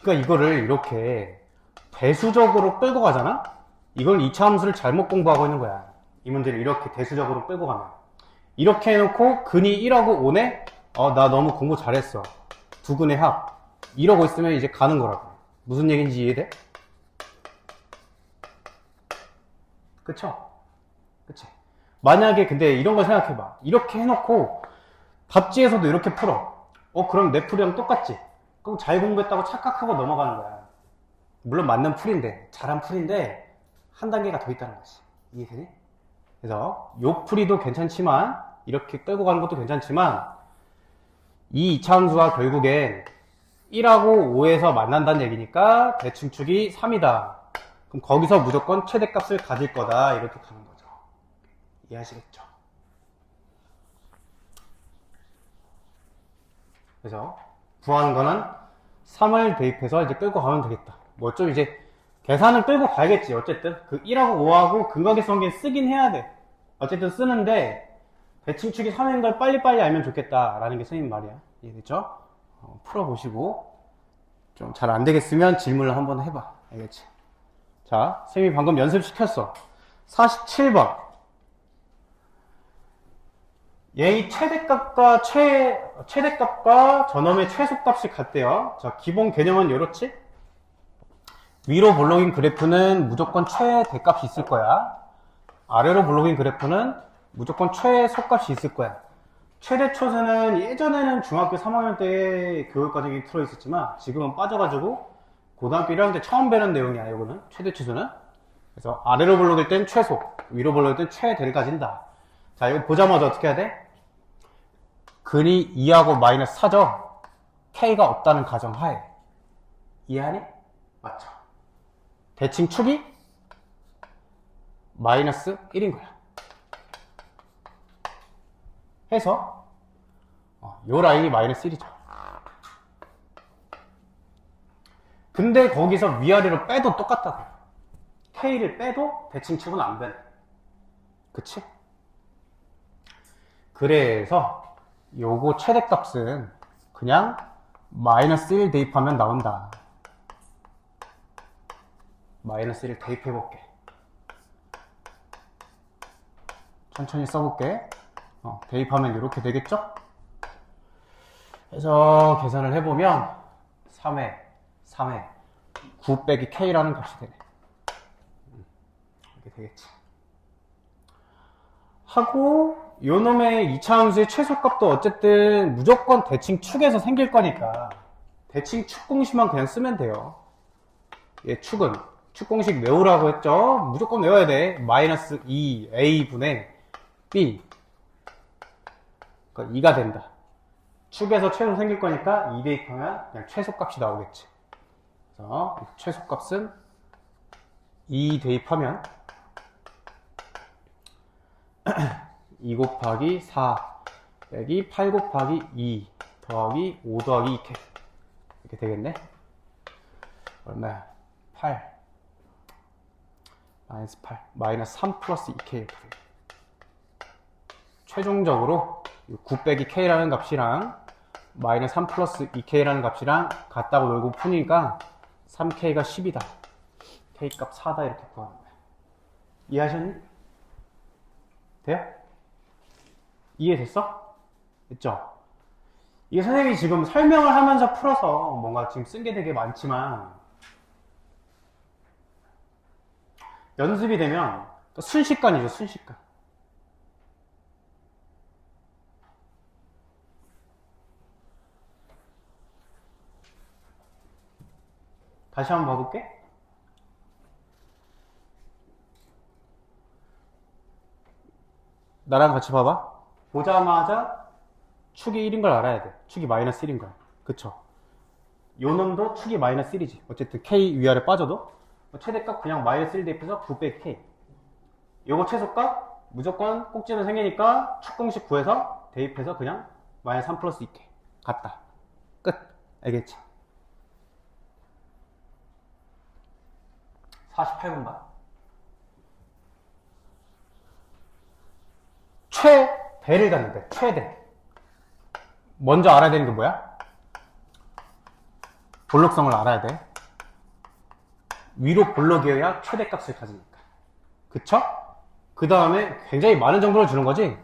Speaker 1: 그러니까 이거를 이렇게 대수적으로 끌고 가잖아? 이걸 2차 함수를 잘못 공부하고 있는 거야. 이 문제를 이렇게 대수적으로 끌고 가면. 이렇게 해놓고 근이 1하고 5네? 나 너무 공부 잘했어. 두 근의 합. 이러고 있으면 이제 가는 거라고. 무슨 얘기인지 이해돼? 그쵸? 그치? 만약에 근데 이런 걸 생각해봐. 이렇게 해놓고 답지에서도 이렇게 풀어. 그럼 내 풀이랑 똑같지? 그럼 잘 공부했다고 착각하고 넘어가는 거야. 물론 맞는 풀인데, 잘한 풀인데 한 단계가 더 있다는 거지. 이해되니? 그래서 요 풀이도 괜찮지만 이렇게 끌고 가는 것도 괜찮지만 이 2차 함수가 결국엔 1하고 5에서 만난다는 얘기니까 대칭축이 3이다. 그럼 거기서 무조건 최대값을 가질 거다. 이렇게 가는 거죠. 이해하시겠죠? 그래서 구하는 거는 3을 대입해서 이제 끌고 가면 되겠다. 뭐 좀 이제 계산은 끌고 가야겠지. 어쨌든 그 1하고 5하고 근각의성계 쓰긴 해야 돼. 어쨌든 쓰는데 대칭축이 3인 걸 빨리빨리 알면 좋겠다라는 게 선생님 말이야. 이해됐죠? 풀어보시고 좀 잘 안 되겠으면 질문을 한번 해봐. 알겠지? 자, 선생님이 방금 연습시켰어. 47번. 얘의 최대값과 최대값과 저놈의 최소값이 같대요. 자, 기본 개념은 이렇지? 위로 볼록인 그래프는 무조건 최대값이 있을 거야. 아래로 볼록인 그래프는 무조건 최소값이 있을 거야. 최대초세는 예전에는 중학교 3학년 때 교육과정이 들어있었지만 지금은 빠져가지고 고등학교 1학년 때 처음 배우는 내용이야, 이거는. 최대치수는. 그래서 아래로 블록일 땐 최소, 위로 블록일 땐 최대를 가진다. 자, 이거 보자마자 어떻게 해야 돼? 근이 2하고 마이너스 4죠? K가 없다는 가정하에. 이해하니? 맞죠? 대칭 축이 마이너스 1인 거야. 해서 요 라인이 마이너스 1이죠. 근데 거기서 위아래로 빼도 똑같다고. K를 빼도 대칭축은 안 되네. 그치? 그래서 요거 최대값은 그냥 마이너스 1 대입하면 나온다. 마이너스 1 대입해볼게. 천천히 써볼게. 대입하면 이렇게 되겠죠? 그래서 계산을 해보면 3회 9 빼기 K라는 값이 되네. 이렇게 되겠지. 하고 요 놈의 2차 함수의 최소값도 어쨌든 무조건 대칭 축에서 생길 거니까 대칭 축 공식만 그냥 쓰면 돼요. 얘 축은 축 공식 외우라고 했죠? 무조건 외워야 돼. 마이너스 2a분의 b. 그러니까 2가 된다. 축에서 최소 생길 거니까 2 대입하면 그냥 최소값이 나오겠지. 그래서 최소값은 2 대입하면 2 곱하기 4 빼기 8 곱하기 2 더하기 5 더하기 2K 이렇게 되겠네. 얼마야? 8 마이너스 8 마이너스 3 플러스 2K 이렇게 되겠네. 최종적으로 9 빼기 K라는 값이랑 마이너스 3 플러스 2K라는 값이랑 같다고 놀고 푸니까 3K가 10이다. K값 4다 이렇게 구하는 거야. 이해하셨니? 돼요? 이해됐어? 됐죠? 이게 선생님이 지금 설명을 하면서 풀어서 뭔가 지금 쓴 게 되게 많지만 연습이 되면 또 순식간이죠, 순식간. 다시 한번 봐볼게. 나랑 같이 봐봐. 보자마자 축이 1인 걸 알아야 돼. 축이 마이너스 1인 거야. 그쵸? 요 놈도 축이 마이너스 1이지. 어쨌든 K 위아래 빠져도 최대값 그냥 마이너스 1 대입해서 9 빼기 K. 요거 최소값 무조건 꼭지는 생기니까 축 공식 구해서 대입해서 그냥 마이너스 3 플러스 2K. 같다. 끝. 알겠지? 48번 봐. 최대를 갖는데, 최대. 먼저 알아야 되는 게 뭐야? 볼록성을 알아야 돼. 위로 볼록이어야 최대값을 가지니까. 그쵸? 그 다음에 굉장히 많은 정보를 주는 거지.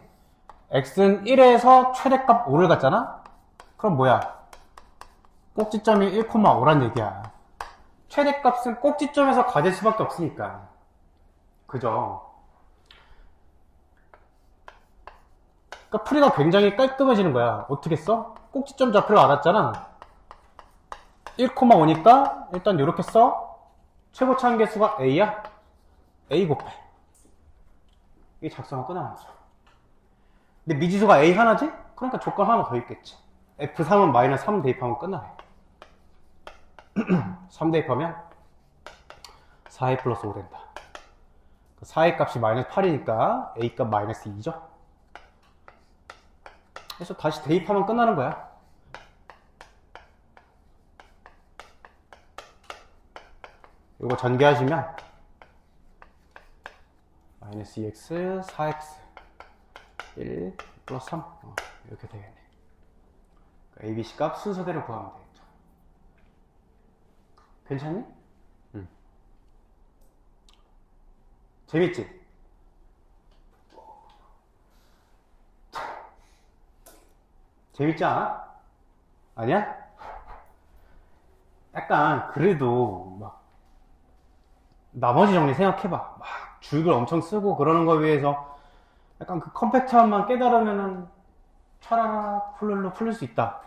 Speaker 1: x는 1에서 최대값 5를 갖잖아? 그럼 뭐야? 꼭지점이 1,5란 얘기야. 최대값은 꼭지점에서 가질 수밖에 없으니까. 그죠? 그러니까 풀이가 굉장히 깔끔해지는 거야. 어떻게 써? 꼭지점 좌표를 알았잖아. 1,5니까 일단 이렇게 써. 최고차 한계수가 a야. a 곱해. 이게 작성하고 끝나는 거죠. 근데 미지수가 a 하나지? 그러니까 조건 하나 더 있겠지. f3은 마이너스 3 대입하면 끝나네. 3 대입하면 4a 플러스 5 된다. 4a 값이 마이너스 8이니까 a 값 마이너스 2죠. 그래서 다시 대입하면 끝나는 거야. 이거 전개하시면 마이너스 2x, 4x, 1 플러스 3 이렇게 되겠네. ABC 값 순서대로 구하면 되겠죠. 괜찮니? 응. 재밌지? 재밌지 않아? 아니야? 약간 그래도 막 나머지 정리 생각해봐. 막 줄글 엄청 쓰고 그러는 거에 비해서 약간 그 컴팩트함만 깨달으면은 차라락 풀로 풀릴 수 있다.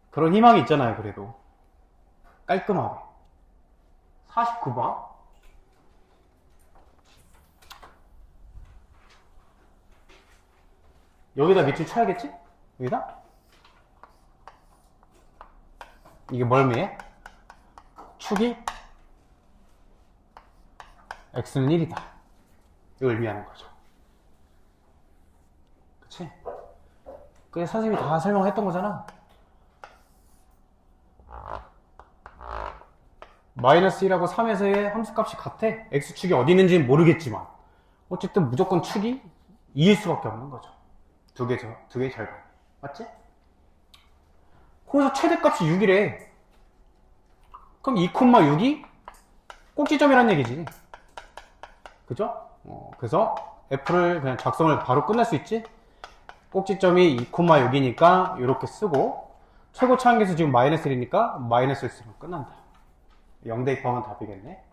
Speaker 1: 그런 희망이 있잖아요. 그래도 깔끔하게. 49번. 여기다 밑줄 쳐야겠지? 여기다? 이게 뭘 의미해? 축이 x는 1이다. 이걸 의미하는 거죠. 그치? 그게 선생님이 다 설명했던 거잖아. 마이너스 1하고 3에서의 함수값이 같아. x축이 어디 있는지는 모르겠지만 어쨌든 무조건 축이 2일 수밖에 없는 거죠. 두 개 절반. 맞지? 거기서 최대값이 6이래. 그럼 2,6이 꼭지점이란 얘기지. 그죠? 그래서 f를 그냥 작성을 바로 끝낼 수 있지? 꼭지점이 2,6이니까 이렇게 쓰고, 최고차 한계수 지금 마이너스 1이니까 마이너스를 쓰면 끝난다. 0 대입하면 답이겠네.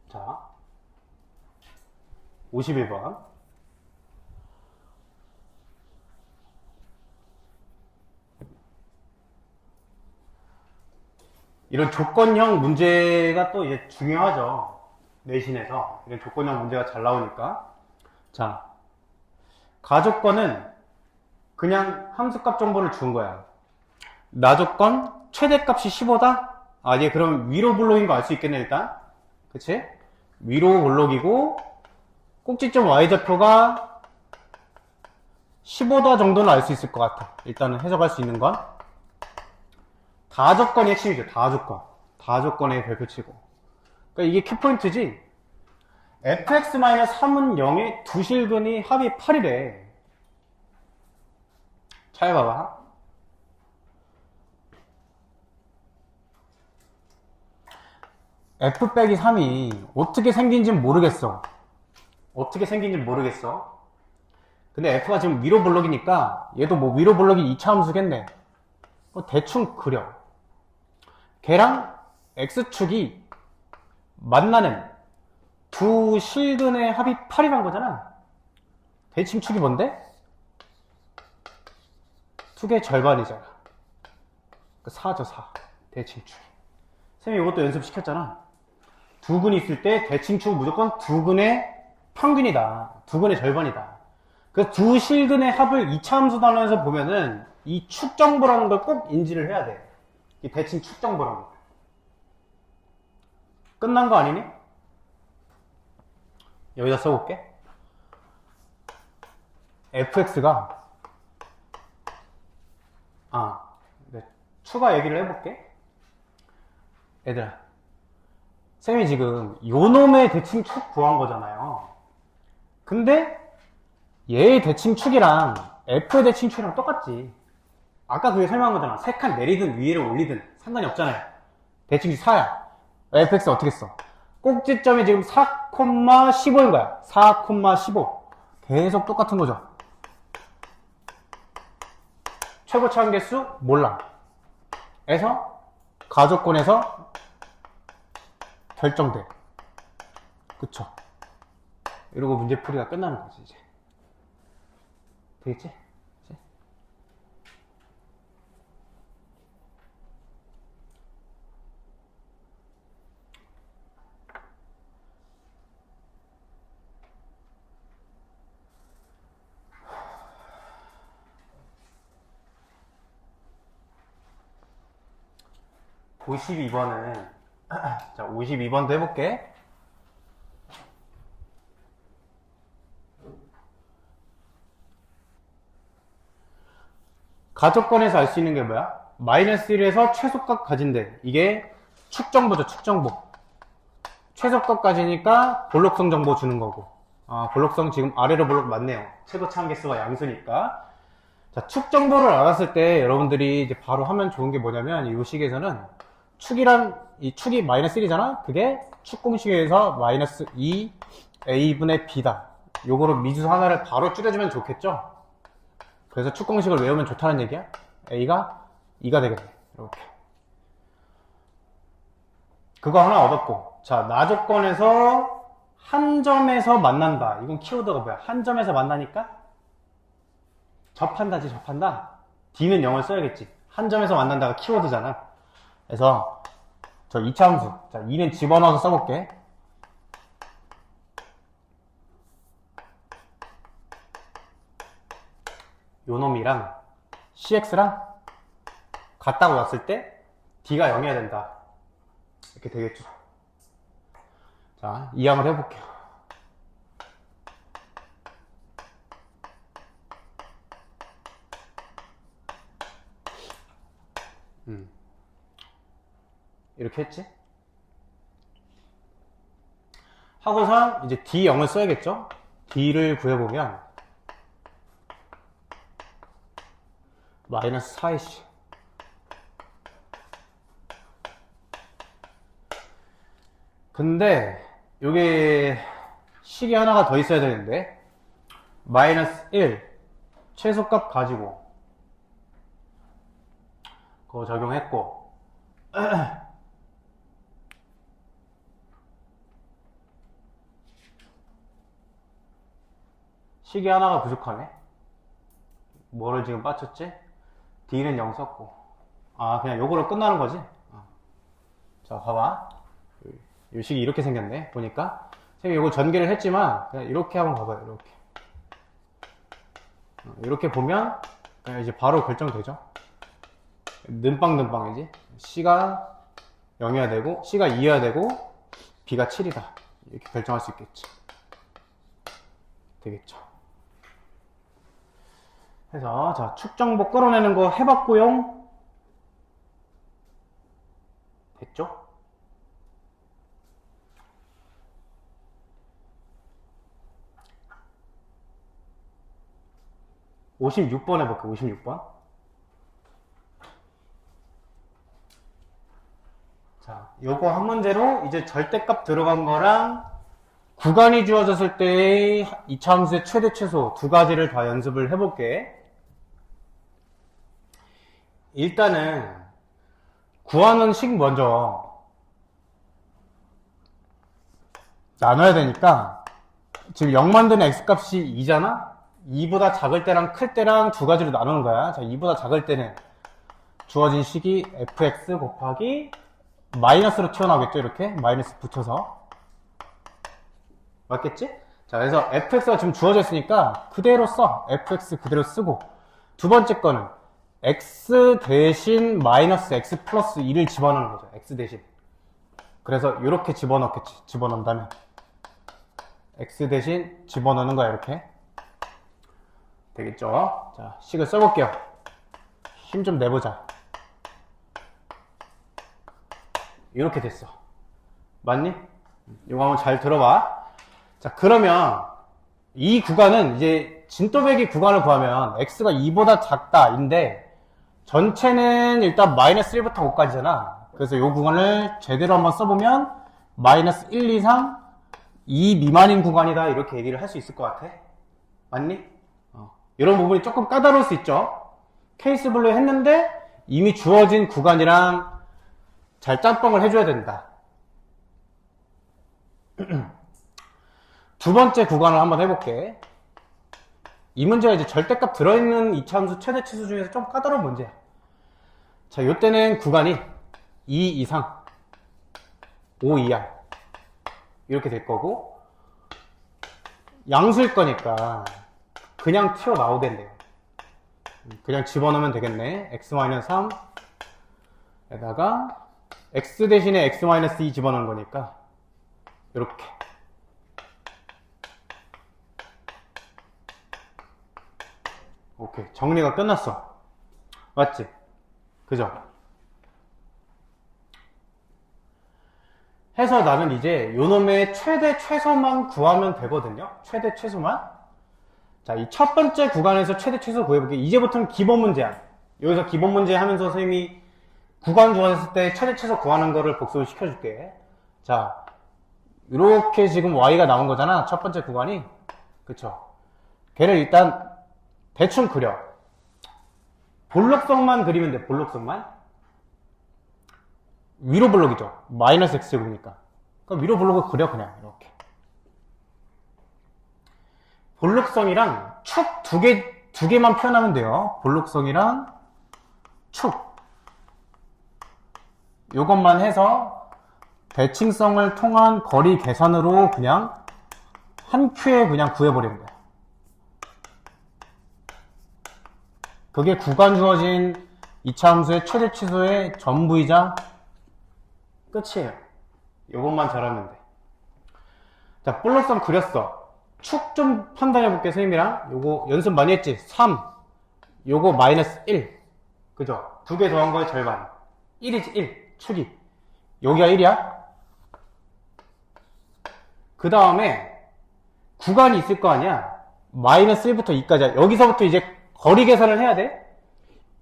Speaker 1: 자, 51번. 이런 조건형 문제가 또 이제 중요하죠. 내신에서. 이런 조건형 문제가 잘 나오니까. 자, 가조건은 그냥 함수값 정보를 준 거야. 나조건 최대값이 15다? 아, 얘 그럼 위로 블록인 거 알 수 있겠네, 일단. 그치? 위로 블록이고, 꼭지점 y좌표가 15다 정도는 알 수 있을 것 같아. 일단은 해석할 수 있는 건. 다조건이 핵심이죠. 다조건. 다조건의 별표치고. 그러니까 이게 키포인트지. fx-3은 0의 두 실근이 합이 8이래. 잘 봐봐. f-3이 어떻게 생긴지 모르겠어. 어떻게 생긴지 모르겠어. 근데 f가 지금 위로 블록이니까 얘도 뭐 위로 블록이 2차 함수겠네. 대충 그려. 걔랑 x축이 만나는 두 실근의 합이 8이란 거잖아. 대칭축이 뭔데? 2개 절반이잖아. 4죠, 4. 대칭축. 선생님이 이것도 연습시켰잖아. 두 근이 있을 때 대칭축은 무조건 두 근의 평균이다. 두 근의 절반이다. 그래서 두 실근의 합을 2차 함수 단원에서 보면은 이 축 정보라는 걸 꼭 인지를 해야 돼. 이 대칭 축 정보라는 거. 끝난 거 아니니? 여기다 써볼게. fx가 추가 얘기를 해볼게. 얘들아, 쌤이 지금 요놈의 대칭축 구한 거잖아요. 근데 얘의 대칭축이랑 f의 대칭축이랑 똑같지. 아까 그게 설명한 거잖아. 세 칸 내리든 위를 올리든 상관이 없잖아요. 대칭축 4야. fx 어떻게 써? 꼭지점이 지금 4,15인 거야. 4,15. 계속 똑같은 거죠. 최고차 한계수 몰라. 에서 가조건에서 결정돼. 그쵸? 이러고 문제풀이가 끝나는 거지, 이제. 되겠지? 이제? (52번은) 자, 52번도 해볼게. 가조건에서 알 수 있는 게 뭐야? 마이너스 1에서 최소값 가진대. 이게 축정보죠, 축정보. 최소값까지니까 볼록성 정보 주는 거고. 아, 볼록성 지금 아래로 볼록 맞네요. 최고차 한계수가 양수니까. 자, 축정보를 알았을 때 여러분들이 이제 바로 하면 좋은 게 뭐냐면, 이 식에서는 이 축이 마이너스 1이잖아? 그게 축 공식에서 마이너스 2a분의 b다. 요거로 미지수 하나를 바로 줄여주면 좋겠죠? 그래서 축 공식을 외우면 좋다는 얘기야. a가 2가 되겠네. 이렇게. 그거 하나 얻었고, 자, 나조건에서 한 점에서 만난다. 이건 키워드가 뭐야? 한 점에서 만나니까 접한다지, 접한다. D는 0을 써야겠지. 한 점에서 만난다가 키워드잖아. 그래서 저 이차함수. 자, 2는 집어넣어서 써볼게. 요 놈이랑 CX랑 같다고 놨을 때 D가 0이어야 된다. 이렇게 되겠죠. 자, 이항을 해볼게요. 이렇게 했지? 하고선 이제 D0을 써야겠죠? D를 구해보면 마이너스 4이씨. 근데 요게 식이 하나가 더 있어야 되는데 마이너스 1 최소값 가지고 그거 적용했고 식이 하나가 부족하네. 뭐를 지금 빠쳤지? D는 0 썼고. 아, 그냥 요거로 끝나는 거지? 자, 봐봐. 이 식이 이렇게 생겼네. 보니까. 선생님이 요거 전개를 했지만, 그냥 이렇게 한번 봐봐요. 이렇게. 이렇게 보면, 그냥 이제 바로 결정되죠? 는빵는빵이지? C가 0이어야 되고, C가 2여야 되고, B가 7이다. 이렇게 결정할 수 있겠지. 되겠죠. 그래서 자, 축정보 끌어내는 거 해봤고요. 됐죠? (56번) 해볼게요. 56번. 자, 요거 한 문제로 이제 절대값 들어간 거랑 구간이 주어졌을 때의 이차함수의 최대 최소 두 가지를 다 연습을 해볼게. 일단은 구하는 식 먼저 나눠야 되니까 지금 0 만드는 x값이 2잖아? 2보다 작을 때랑 클 때랑 두 가지로 나누는 거야. 자, 2보다 작을 때는 주어진 식이 fx 곱하기 마이너스로 튀어나오겠죠? 이렇게 마이너스 붙여서 맞겠지? 자, 그래서 fx가 지금 주어져 있으니까 그대로 써. fx 그대로 쓰고 두 번째 거는 x 대신 마이너스 x 플러스 2를 집어넣는 거죠. x 대신. 그래서 이렇게 집어넣겠지. 집어넣는다면 x 대신 집어넣는 거야. 이렇게 되겠죠. 자, 식을 써볼게요. 힘 좀 내보자. 이렇게 됐어. 맞니? 이거 한번 잘 들어봐. 자, 그러면 이 구간은 이제 진또배기 구간을 구하면 x가 2보다 작다 인데 전체는 일단 마이너스 1부터 5까지잖아. 그래서 이 구간을 제대로 한번 써보면 마이너스 1 이상 2 미만인 구간이다 이렇게 얘기를 할 수 있을 것 같아. 맞니? 이런 부분이 조금 까다로울 수 있죠. 케이스별로 했는데 이미 주어진 구간이랑 잘 짬뽕을 해줘야 된다. 두 번째 구간을 한번 해볼게. 이 문제가 이제 절대값 들어있는 이차함수 최대 치수 중에서 좀 까다로운 문제야. 자, 요때는 구간이 2 이상, 5 이하 이렇게 될 거고 양수일 거니까 그냥 튀어나오겠네요. 그냥 집어넣으면 되겠네. x-3 에다가 x 대신에 x-2 집어넣은 거니까 이렇게 오케이, 정리가 끝났어. 맞지? 그죠? 해서 나는 이제 요놈의 최대 최소만 구하면 되거든요. 최대 최소만. 자, 이 첫 번째 구간에서 최대 최소 구해볼게. 이제부터는 기본 문제야. 여기서 기본 문제 하면서 선생님이 구간 주어졌을 때 최대 최소 구하는 거를 복습을 시켜줄게. 자, 이렇게 지금 y가 나온 거잖아. 첫 번째 구간이. 그쵸? 걔를 일단 대충 그려. 볼록선만 그리면 돼. 볼록선만. 위로 볼록이죠. 마이너스 x제곱이니까. 그럼 위로 볼록을 그려, 그냥. 이렇게. 볼록성이랑 축 두 개만 표현하면 돼요. 볼록성이랑 축. 요것만 해서 대칭성을 통한 거리 계산으로 그냥 한 큐에 그냥 구해버리는 거야. 그게 구간 주어진 2차 함수의 최대 치수의 전부이자 끝이에요. 요것만 잘하면 돼. 자, 볼록성 그렸어. 축 좀 판단해볼게, 선생님이랑. 요거 연습 많이 했지? 3. 요거 마이너스 1. 그죠? 두 개 더한 거의 절반. 1이지, 1. 축이. 여기가 1이야? 그 다음에 구간이 있을 거 아니야? 마이너스 1부터 2까지야. 여기서부터 이제 거리 계산을 해야 돼.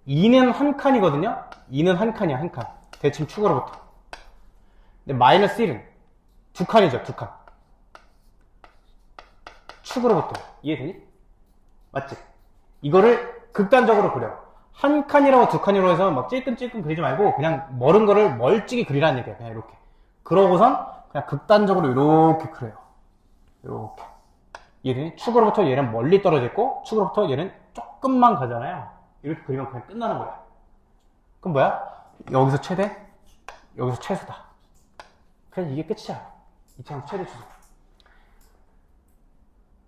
Speaker 1: 2는 한 칸이거든요? 2는 한 칸이야, 한 칸. 대칭 축으로부터. 근데 마이너스 1은 두 칸이죠, 두 칸. 축으로부터. 이해되니? 맞지? 이거를 극단적으로 그려. 한 칸이라고 두 칸이라고 해서 막 찔끔찔끔 그리지 말고 그냥 멀은 거를 멀찍이 그리라는 얘기야. 그냥 이렇게. 그러고선 그냥 극단적으로 이렇게 그려요. 이렇게. 이해되니? 축으로부터 얘는 멀리 떨어져 있고 축으로부터 얘는 조금만 가잖아요. 이렇게 그리면 그냥 끝나는 거야. 그럼 뭐야? 여기서 최대, 여기서 최소다. 그냥 이게 끝이야. 이 차 최대 추수.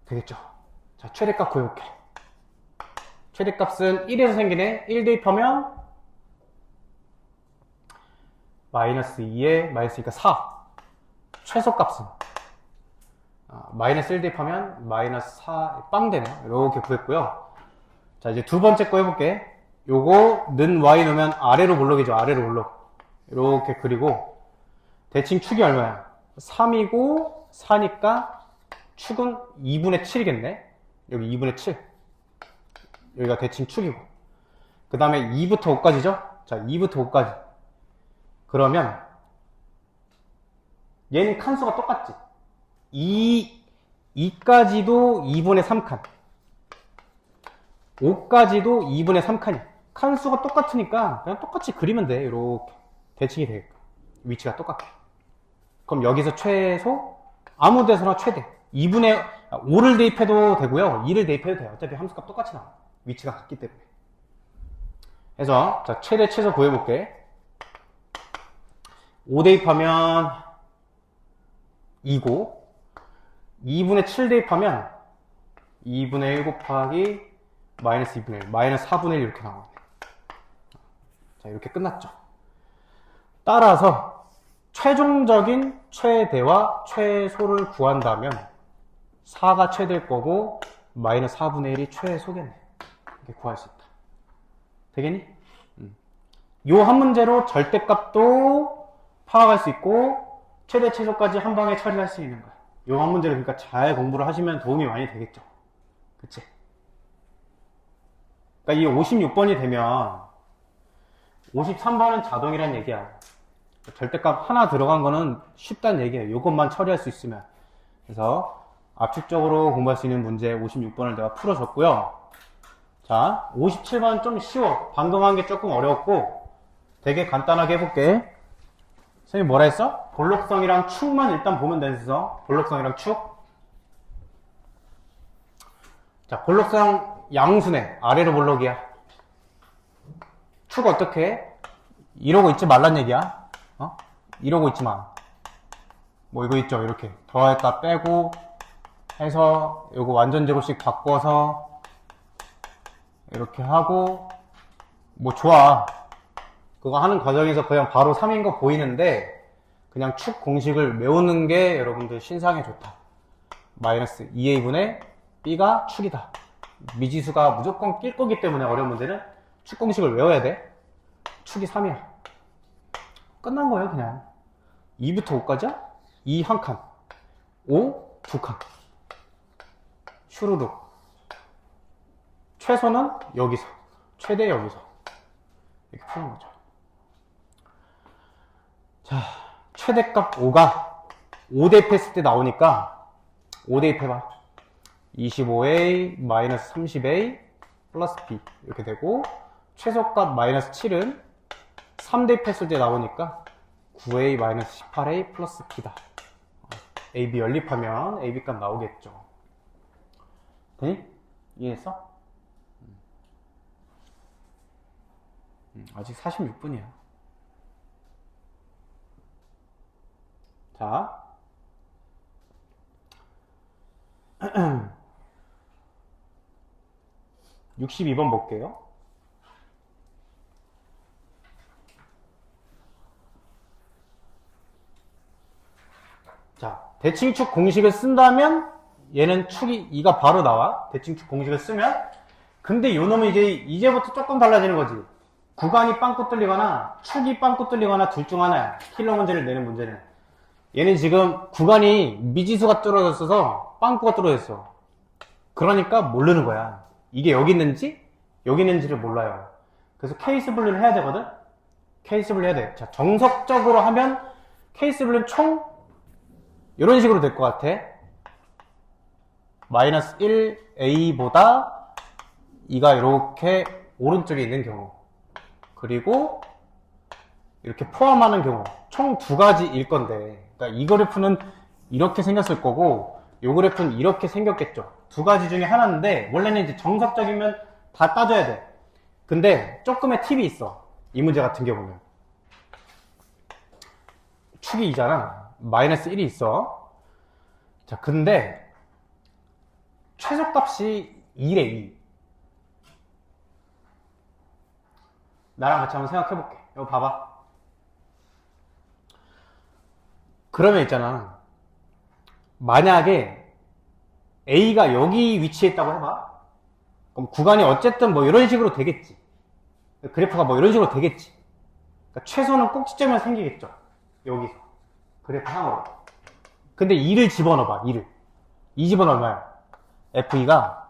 Speaker 1: 되겠죠? 자, 최대값 구해볼게. 최대값은 1에서 생기네. 1 대입하면 마이너스 2에 마이너스 2가 4. 최소값은 마이너스 1 대입하면 마이너스 4 빵 되네요. 이렇게 구했고요. 자, 이제 두 번째 거 해볼게. 요거 는 y 넣으면 아래로 볼록이죠. 아래로 볼록. 이렇게 그리고 대칭 축이 얼마야? 3이고 4니까 축은 2분의 7이겠네. 여기 2분의 7. 여기가 대칭 축이고. 그 다음에 2부터 5까지죠? 자, 2부터 5까지. 그러면 얘는 칸수가 똑같지? 2까지도 2분의 3칸. 5까지도 2분의 3칸이야. 칸수가 똑같으니까 그냥 똑같이 그리면 돼. 이렇게. 대칭이 되게끔. 위치가 똑같게. 그럼 여기서 최소, 아무 데서나 최대. 5를 대입해도 되고요. 2를 대입해도 돼요. 어차피 함수값 똑같이 나와. 위치가 같기 때문에. 그래서, 자, 최대 최소 구해볼게. 5 대입하면 2고, 2분의 7 대입하면 2분의 1 곱하기 마이너스 2분의 1, 마이너스 4분의 1 이렇게 나오네. 자, 이렇게 끝났죠. 따라서 최종적인 최대와 최소를 구한다면 4가 최대일 거고 마이너스 4분의 1이 최소겠네. 이렇게 구할 수 있다. 되겠니? 요 한 문제로 절대값도 파악할 수 있고 최대 최소까지 한 방에 처리할 수 있는 거야. 요 한 문제를 그러니까 잘 공부를 하시면 도움이 많이 되겠죠. 그치? 그러니까 이 56번이 되면 53번은 자동이란 얘기야. 절대값 하나 들어간 거는 쉽다는 얘기예요. 요것만 처리할 수 있으면. 그래서 압축적으로 공부할 수 있는 문제 56번을 내가 풀어줬고요. 자, 57번 좀 쉬워. 방금 한 게 조금 어려웠고 되게 간단하게 해볼게. 선생님 뭐라 했어? 볼록성이랑 축만 일단 보면 되겠어. 볼록성이랑 축. 자, 볼록성 양수네. 아래로 볼록이야. 축 어떻게 해? 이러고 있지 말란 얘기야. 이러고 있지 마. 뭐 이거 있죠. 이렇게 더했다 빼고 해서 요거 완전 제곱식 바꿔서 이렇게 하고 뭐 좋아. 그거 하는 과정에서 그냥 바로 3인 거 보이는데 그냥 축 공식을 외우는 게 여러분들 신상에 좋다. 마이너스 2a분의 b가 축이다. 미지수가 무조건 낄 거기 때문에 어려운 문제는 축 공식을 외워야 돼. 축이 3이야. 끝난 거예요, 그냥. 2부터 5까지야? 2 한 칸. 5 두 칸. 슈루룩. 최소는 여기서. 최대 여기서. 이렇게 푸는 거죠. 자, 최대값 5가 5 대입했을 때 나오니까 5 대입해봐. 25a 마이너스 30a 플러스 b 이렇게 되고 최소값 마이너스 7은 3 대입했을 때 나오니까 9a 마이너스 18a 플러스 b다. AB 연립하면 AB 값 나오겠죠. 되니? 이해했어? 아직 46분이야. 자, 62번 볼게요. 자, 대칭축 공식을 쓴다면 얘는 축이 2가 바로 나와. 대칭축 공식을 쓰면. 근데 요 놈은 이제부터 조금 달라지는 거지. 구간이 빵꾸 뚫리거나 축이 빵꾸 뚫리거나 둘 중 하나야. 킬러 문제를 내는 문제는. 얘는 지금 구간이 미지수가 뚫어졌어서 빵꾸가 뚫어졌어. 그러니까 모르는 거야. 이게 여기 있는지 여기 있는지를 몰라요. 그래서 케이스 분류를 해야 되거든. 케이스 분류 해야 돼. 자, 정석적으로 하면 케이스 분류는 총 이런 식으로 될 것 같아. 마이너스 1a보다 2가 이렇게 오른쪽에 있는 경우, 그리고 이렇게 포함하는 경우 총 두 가지일 건데, 그러니까 이 그래프는 이렇게 생겼을 거고 이 그래프는 이렇게 생겼겠죠. 두 가지 중에 하나인데 원래는 이제 정석적이면 다 따져야 돼. 근데 조금의 팁이 있어. 이 문제 같은 경우는 축이 2잖아. 마이너스 1이 있어. 자, 근데 최소값이 2래 2. 나랑 같이 한번 생각해 볼게. 이거 봐봐. 그러면 있잖아, 만약에 A가 여기 위치에 있다고 해봐. 그럼 구간이 어쨌든 뭐 이런 식으로 되겠지. 그래프가 뭐 이런 식으로 되겠지. 그러니까 최소는 꼭지점이 생기겠죠. 여기서 그래프 상으로. 근데 2를 집어넣어봐. 2를. 2 집어넣으면 F2가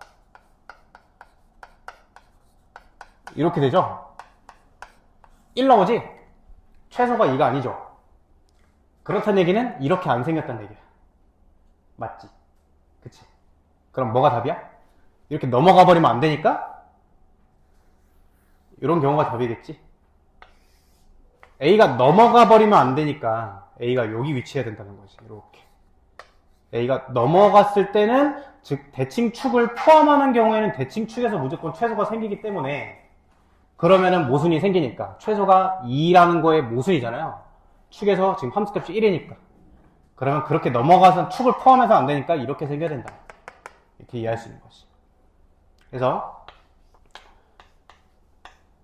Speaker 1: 이렇게 되죠. 1 나오지? 최소가 2가 아니죠. 그렇다는 얘기는 이렇게 안 생겼다는 얘기야. 맞지? 그치? 그럼 뭐가 답이야? 이렇게 넘어가 버리면 안 되니까 이런 경우가 답이겠지. A가 넘어가 버리면 안 되니까 A가 여기 위치해야 된다는 거지. 이렇게 A가 넘어갔을 때는, 즉 대칭축을 포함하는 경우에는 대칭축에서 무조건 최소가 생기기 때문에, 그러면은 모순이 생기니까 최소가 2라는 거에 모순이잖아요. 축에서 지금 함수값이 1이니까. 그러면 그렇게 넘어가서 축을 포함해서 안 되니까 이렇게 생겨야 된다. 이렇게 이해할 수 있는 거지. 그래서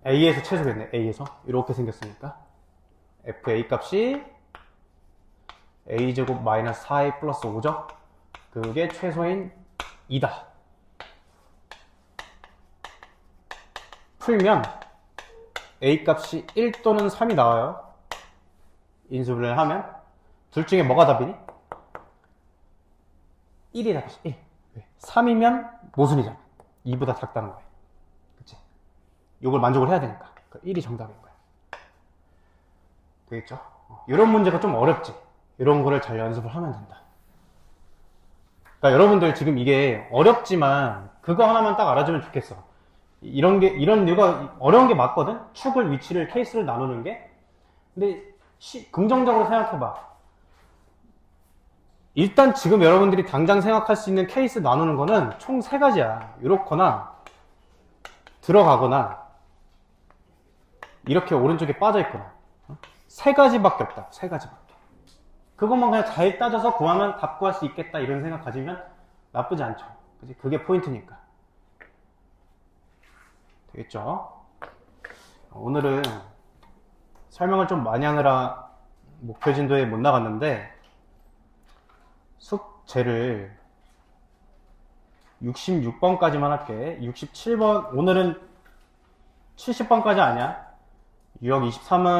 Speaker 1: A에서 최소겠네. A에서 이렇게 생겼으니까 FA 값이 A제곱 마이너스 4A 플러스 5죠. 그게 최소인 2다. 풀면 A 값이 1 또는 3이 나와요. 인수분해를 하면. 둘 중에 뭐가 답이니? 1이 답이지. 1. 왜? 3이면 모순이잖아. 2보다 작다는 거야. 그치? 이걸 만족을 해야 되니까. 1이 정답인 거야. 되겠죠? 이런 문제가 좀 어렵지. 이런 거를 잘 연습을 하면 된다. 그러니까 여러분들 지금 이게 어렵지만 그거 하나만 딱 알아주면 좋겠어. 이런 이유가 어려운 게 맞거든? 축을, 위치를, 케이스를 나누는 게. 근데 긍정적으로 생각해봐. 일단 지금 여러분들이 당장 생각할 수 있는 케이스 나누는 거는 총 3가지야. 이렇거나 들어가거나 이렇게 오른쪽에 빠져 있거나. 3가지밖에 없다. 3가지밖에. 그것만 그냥 잘 따져서 구하면 답 구할 수 있겠다, 이런 생각 가지면 나쁘지 않죠. 그치? 그게 포인트니까. 되겠죠? 오늘은 설명을 좀 많이 하느라 목표 진도에 못 나갔는데, 숙제를 66번까지만 할게. 67번, 오늘은 70번까지 아니야. 유형 23은